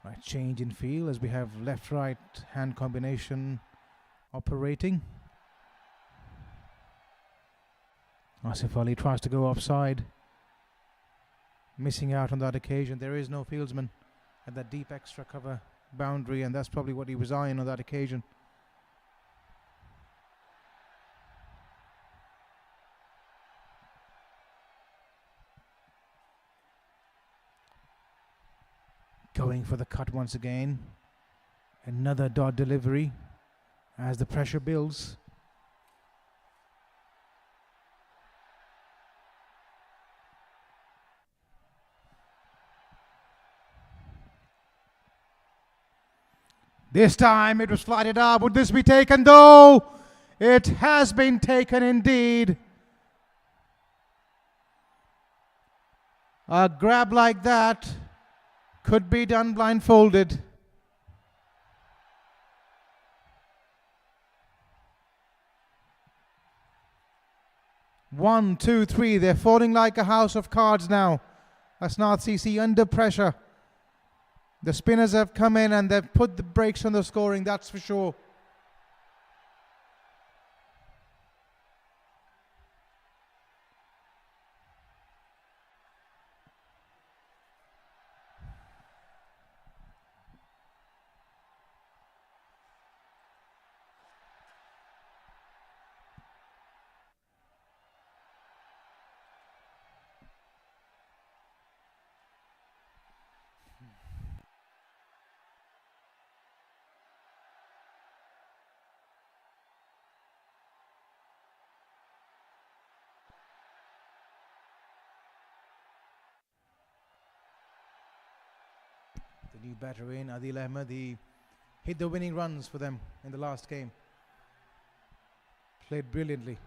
Right, change in feel as we have left-right hand combination operating. Asif Ali tries to go offside, missing out on that occasion. There is no fieldsman at that deep extra cover boundary, and that's probably what he was eyeing on that occasion. Going for the cut once again. Another dot delivery as the pressure builds. This time it was flighted up. Would this be taken though? It has been taken indeed. A grab like that could be done blindfolded. One, two, three. They're falling like a house of cards now. ASNAD CC under pressure. The spinners have come in and they've put the brakes on the scoring, that's for sure. The new batter in, Adil Ahmed, he hit the winning runs for them in the last game. Played brilliantly.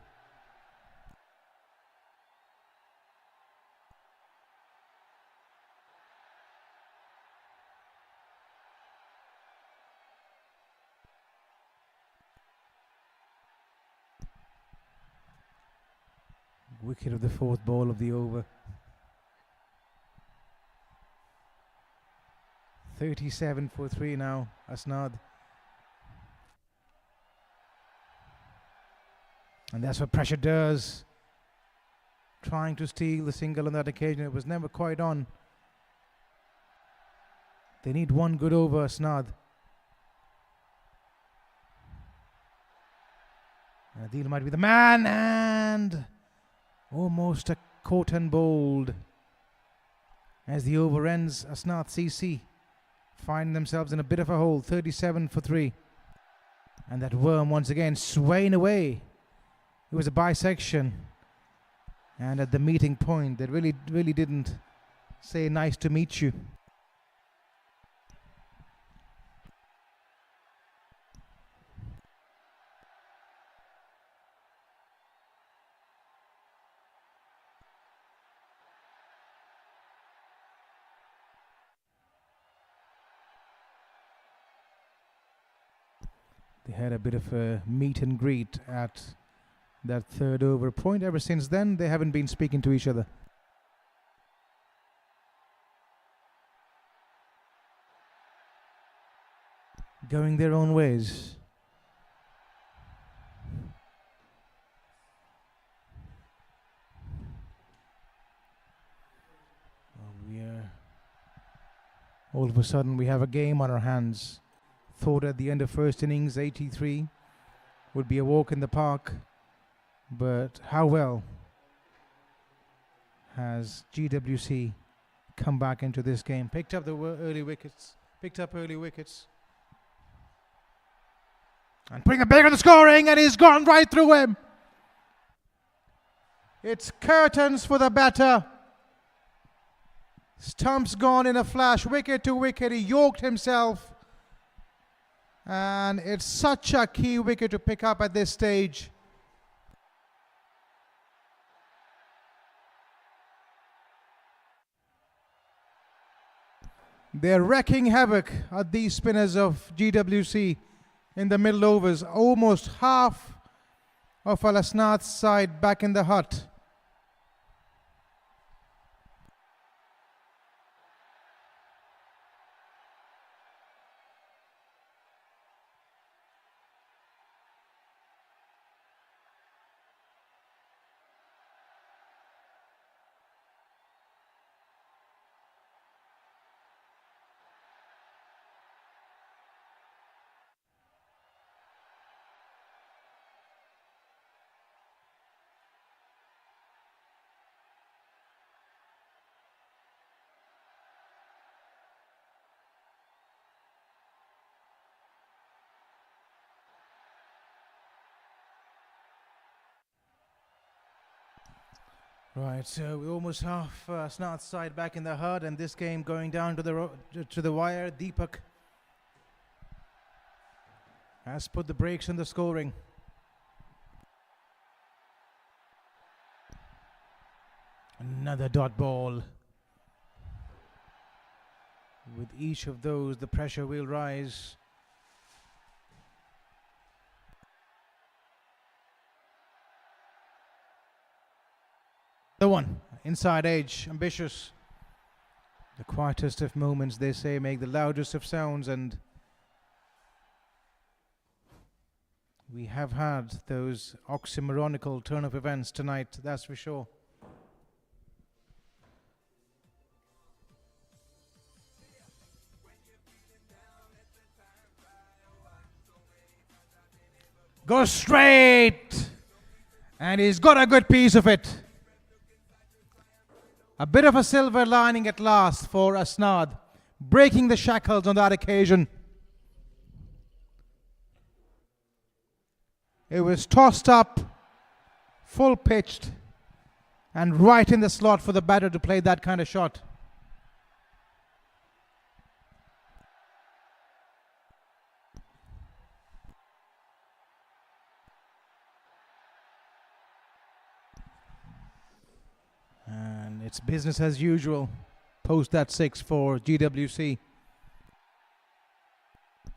Wicket of the fourth ball of the over. 37 for 3 now, ASNAD. And that's what pressure does. Trying to steal the single on that occasion, it was never quite on. They need one good over, ASNAD. Adil might be the man, and almost a caught and bowled. As the over ends, ASNAD CC find themselves in a bit of a hole, 37 for 3. And that worm once again swaying away. It was a bisection. And at the meeting point, they really didn't say nice to meet you. They had a bit of a meet and greet at that third over point. Ever since then, they haven't been speaking to each other. Going their own ways. All of a sudden, we have a game on our hands. Thought at the end of first innings, 83 would be a walk in the park. But how well has GWC come back into this game? Picked up the early wickets. And putting a big on the scoring, and he's gone right through him. It's curtains for the batter. Stump's gone in a flash, wicket to wicket. He yoked himself. And it's such a key wicket to pick up at this stage. They're wreaking havoc at these spinners of GWC in the middle overs. Almost half of ASNAD's side back in the hut. Right, so we almost half ASNAD's side back in the hut, and this game going down to the wire. Deepak has put the brakes on the scoring. Another dot ball. With each of those, the pressure will rise. The one, inside edge, ambitious. The quietest of moments, they say, make the loudest of sounds, and we have had those oxymoronical turn of events tonight, that's for sure. Goes straight, and he's got a good piece of it. A bit of a silver lining at last for ASNAD, breaking the shackles on that occasion. It was tossed up, full pitched, and right in the slot for the batter to play that kind of shot. And it's business as usual post that 6 for GWC,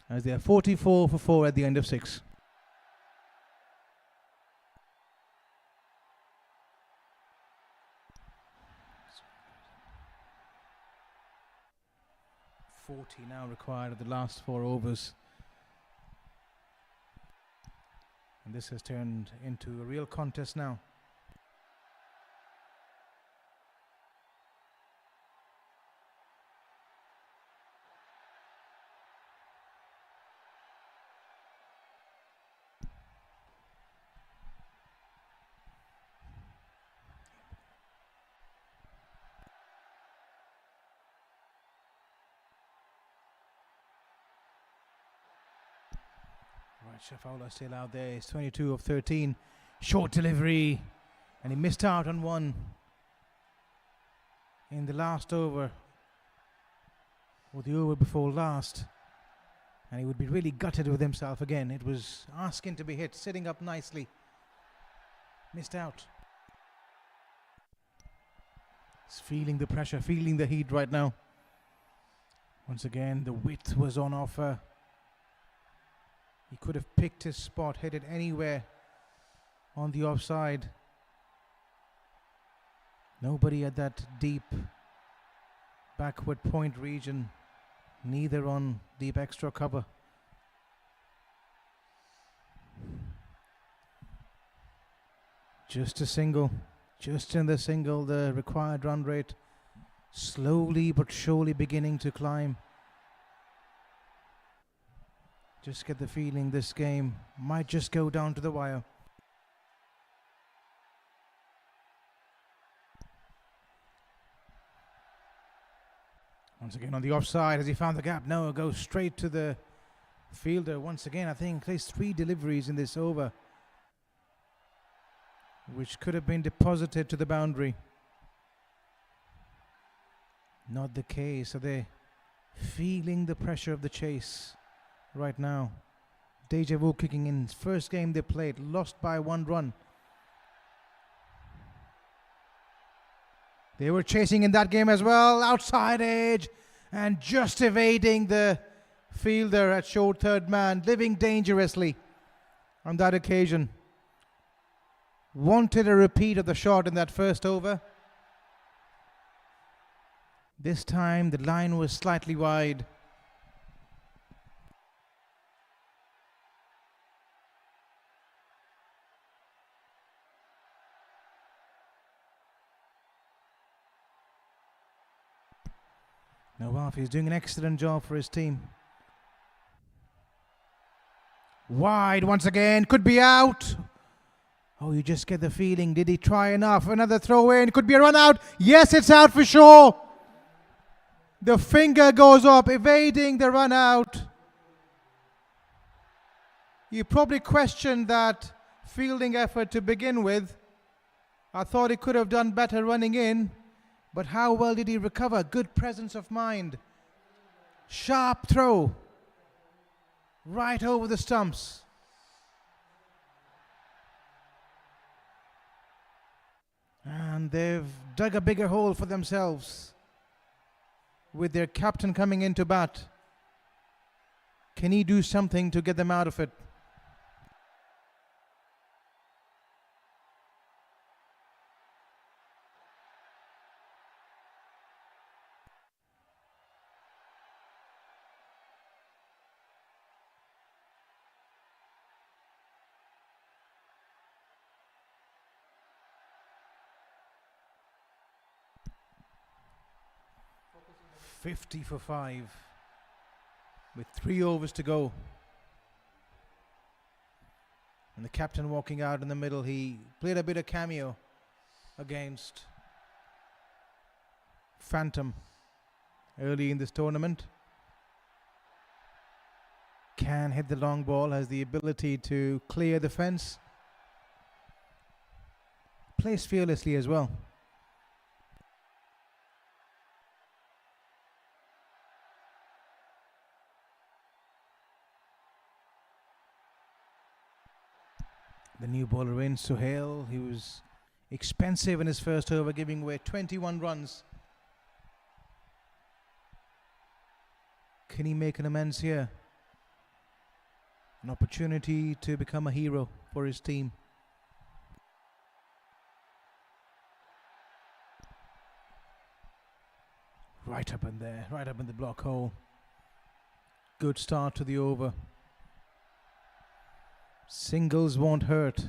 as they are 44 for 4 at the end of 6. 40 now required of the last 4 overs. And this has turned into a real contest now. Right, Shafawla still out there. He's 22 of 13. Short delivery. And he missed out on one in the last over, or the over before last. And he would be really gutted with himself again. It was asking to be hit, sitting up nicely. Missed out. He's feeling the pressure, feeling the heat right now. Once again, the width was on offer. He could have picked his spot, hit it anywhere on the offside. Nobody at that deep backward point region, neither on deep extra cover. Just a single, just in the single, the required run rate slowly but surely beginning to climb. Just get the feeling this game might just go down to the wire. Once again on the offside, has he found the gap? No, it goes straight to the fielder. Once again, I think at least 3 deliveries in this over, which could have been deposited to the boundary. Not the case. Are they feeling the pressure of the chase right now? Deja vu kicking in. First game they played, lost by 1 run. They were chasing in that game as well. Outside edge and just evading the fielder at short third man, living dangerously on that occasion. Wanted a repeat of the shot in that first over. This time the line was slightly wide. Nawaf is doing an excellent job for his team. Wide once again, could be out. Oh, you just get the feeling, did he try enough? Another throw in, could be a run out. Yes, it's out for sure. The finger goes up, evading the run out. You probably questioned that fielding effort to begin with. I thought he could have done better running in. But how well did he recover? Good presence of mind. Sharp throw. Right over the stumps. And they've dug a bigger hole for themselves with their captain coming into bat. Can he do something to get them out of it? $50 for 5 with 3 overs to go. And the captain walking out in the middle, he played a bit of cameo against Phantom early in this tournament. Can hit the long ball, has the ability to clear the fence. Plays fearlessly as well. The new bowler in, Suhail. He was expensive in his first over, giving away 21 runs. Can he make an amends here? An opportunity to become a hero for his team. Right up in there, right up in the block hole. Good start to the over. Singles won't hurt.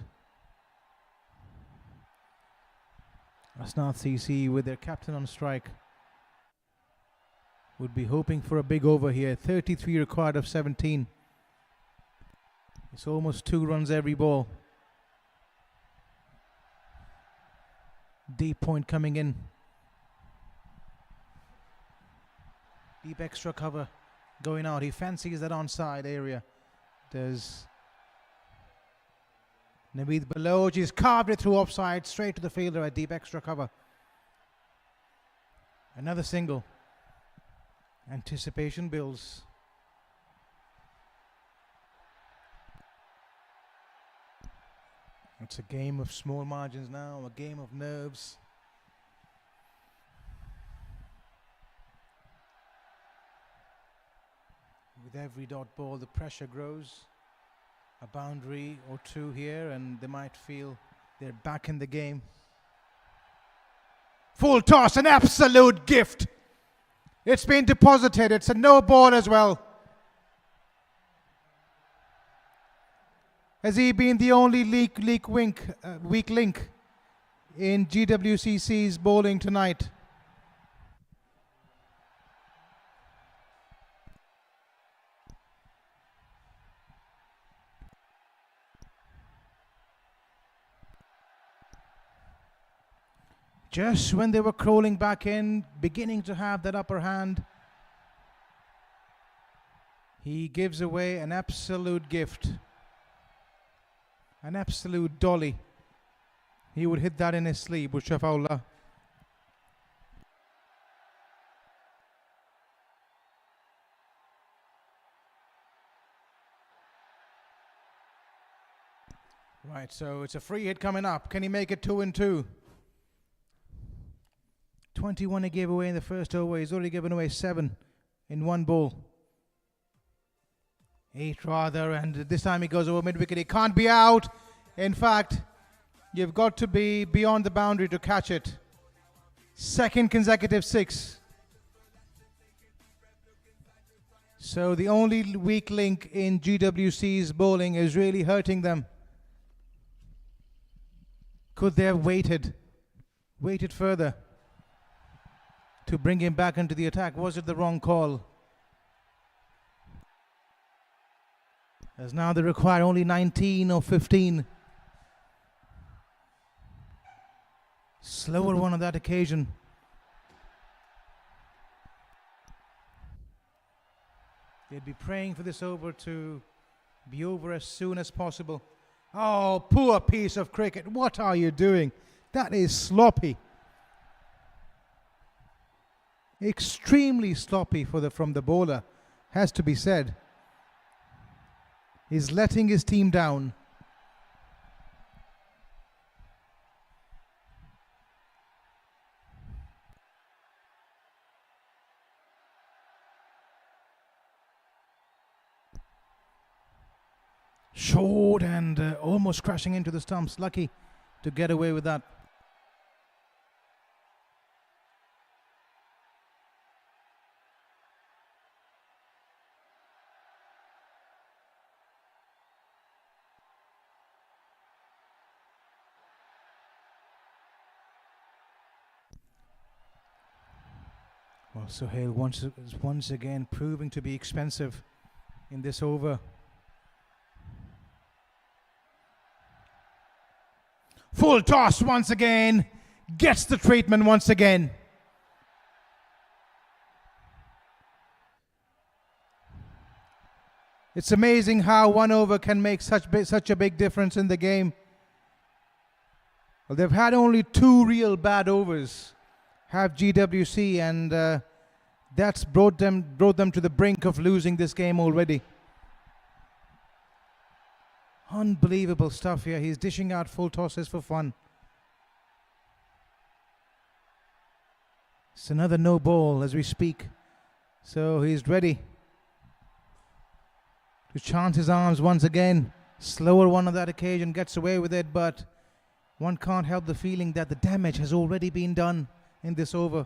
ASNAD CC with their captain on strike would be hoping for a big over here. 33 required of 17. It's almost 2 runs every ball. Deep point coming in. Deep extra cover going out. He fancies that onside area. There's Naveed Baloch. He's carved it through offside, straight to the fielder at deep extra cover. Another single. Anticipation builds. It's a game of small margins now, a game of nerves. With every dot ball, the pressure grows. A boundary or two here, and they might feel they're back in the game. Full toss, an absolute gift. It's been deposited. It's a no ball as well. Has he been the only weak link in GWC CC's bowling tonight? Just when they were crawling back in, beginning to have that upper hand, he gives away an absolute gift. An absolute dolly. He would hit that in his sleep with Shafaullah. Right, so it's a free hit coming up. Can he make it 2-2? 21 he gave away in the first over. He's already given away 7 in one ball. 8 rather, and this time he goes over mid-wicket. He can't be out. In fact, you've got to be beyond the boundary to catch it. Second consecutive 6. So the only weak link in GWC's bowling is really hurting them. Could they have waited further to bring him back into the attack? Was it the wrong call? As now they require only 19 or 15. Slower one on that occasion. They'd be praying for this over to be over as soon as possible. Oh, poor piece of cricket. What are you doing? That is sloppy. Extremely sloppy from the bowler, has to be said. He's letting his team down. Short and almost crashing into the stumps. Lucky to get away with that. Well, Sohail once again proving to be expensive in this over. Full toss once again. Gets the treatment once again. It's amazing how one over can make such a big difference in the game. Well, they've had only 2 real bad overs, have GWC, and that's brought them to the brink of losing this game already. Unbelievable stuff here. He's dishing out full tosses for fun. It's another no ball as we speak. So he's ready to chance his arms once again. Slower one on that occasion, gets away with it, but one can't help the feeling that the damage has already been done in this over.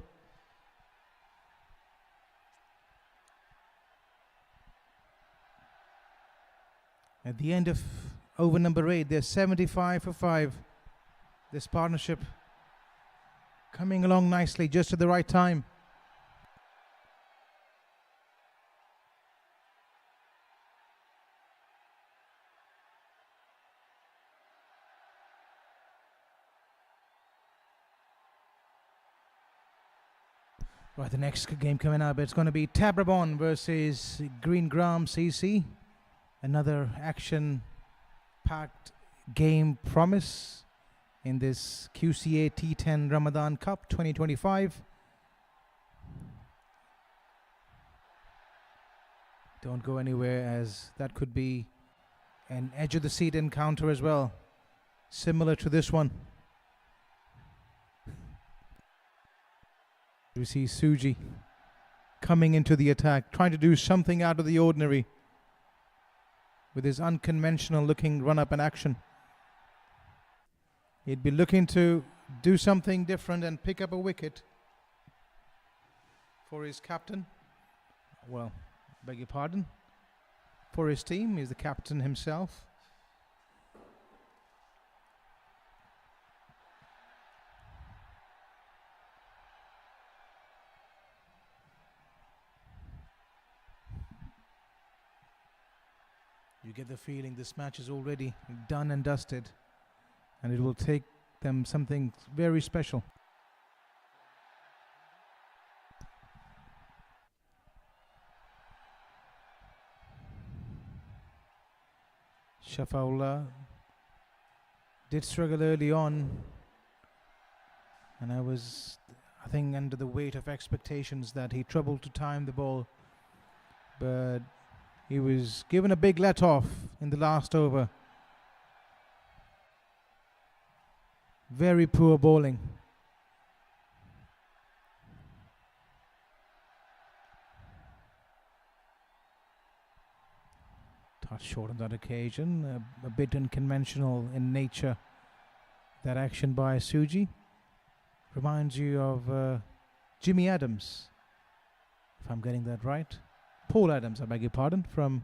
At the end of over number 8, they're 75 for 5. This partnership coming along nicely, just at the right time. Right, the next game coming up, it's going to be Tabrabon versus GWC CC. Another action-packed game promise in this QCA T10 Ramadan Cup 2025. Don't go anywhere, as that could be an edge-of-the-seat encounter as well, similar to this one. We see Suji coming into the attack, trying to do something out of the ordinary with his unconventional looking run-up and action. He'd be looking to do something different and pick up a wicket for his captain. Well, beg your pardon. For his team, he's the captain himself. You get the feeling this match is already done and dusted, and it will take them something very special. Shafaullah did struggle early on, and I think, under the weight of expectations that he troubled to time the ball, but he was given a big let-off in the last over. Very poor bowling. Touch short on that occasion, a bit unconventional in nature. That action by Suji reminds you of Jimmy Adams, if I'm getting that right. Paul Adams, I beg your pardon, from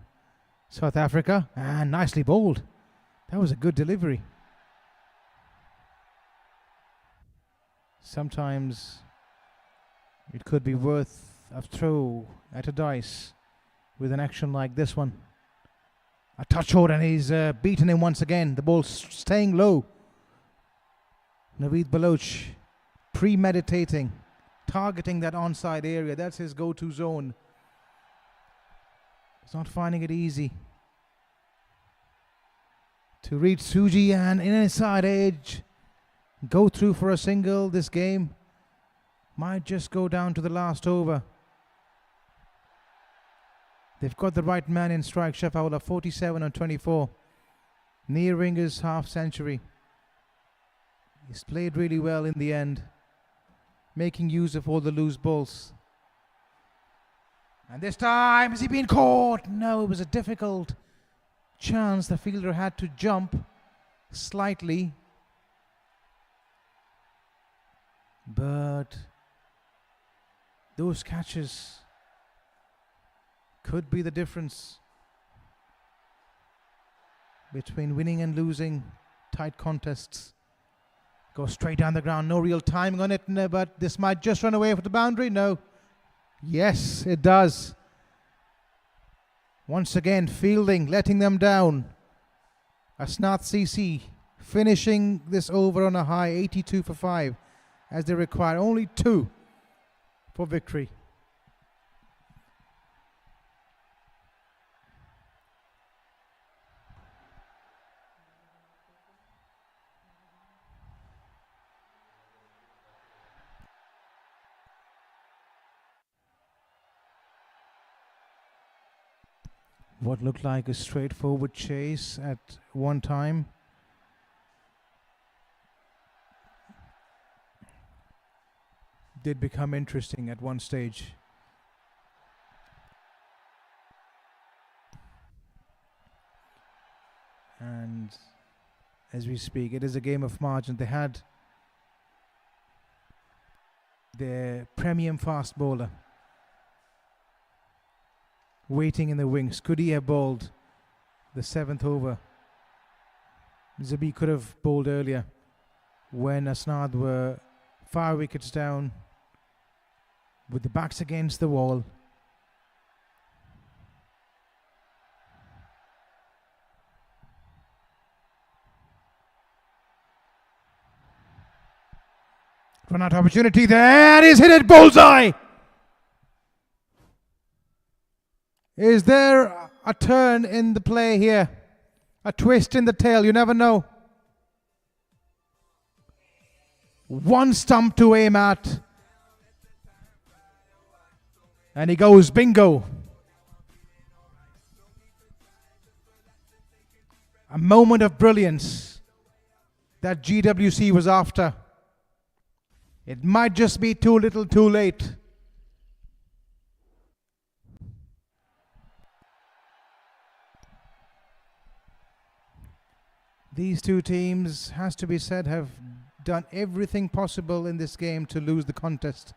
South Africa. And nicely bowled. That was a good delivery. Sometimes it could be worth a throw at a dice with an action like this one. A touch short, and he's beaten him once again. The ball staying low. Naveed Baloch premeditating, targeting that onside area. That's his go-to zone. He's not finding it easy to reach Suji, and in inside edge, go through for a single. This game might just go down to the last over. They've got the right man in strike. Shafaullah, 47 on 24, nearing his half century. He's played really well in the end, making use of all the loose balls. And this time, has he been caught? No, it was a difficult chance. The fielder had to jump slightly. But those catches could be the difference between winning and losing tight contests. Go straight down the ground, no real timing on it, but this might just run away for the boundary. No. Yes, it does. Once again, fielding, letting them down. ASNAD CC finishing this over on a high, 82 for 5, as they require only 2 for victory. What looked like a straightforward chase at one time did become interesting at one stage. And as we speak, it is a game of margin. They had their premium fast bowler waiting in the wings. Could he have bowled the 7th over. Zabi could have bowled earlier when ASNAD were 5 wickets down with the backs against the wall. Run out opportunity there, and he's hit it bullseye! Is there a turn in the play here? A twist in the tail, you never know. One stump to aim at. And he goes bingo. A moment of brilliance that GWC was after. It might just be too little too late. These two teams, has to be said, have done everything possible in this game to lose the contest.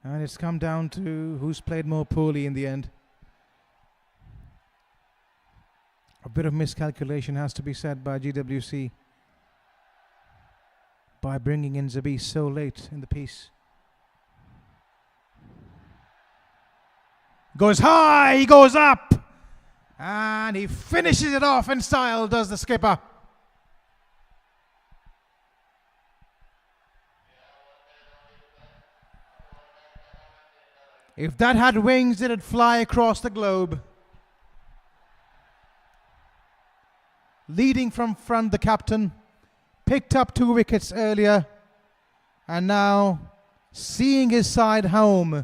And it's come down to who's played more poorly in the end. A bit of miscalculation has to be said by GWC by bringing in Zabi so late in the piece. Goes high, he goes up, and he finishes it off in style, does the skipper. If that had wings, it'd fly across the globe. Leading from front, the captain picked up 2 wickets earlier, and now seeing his side home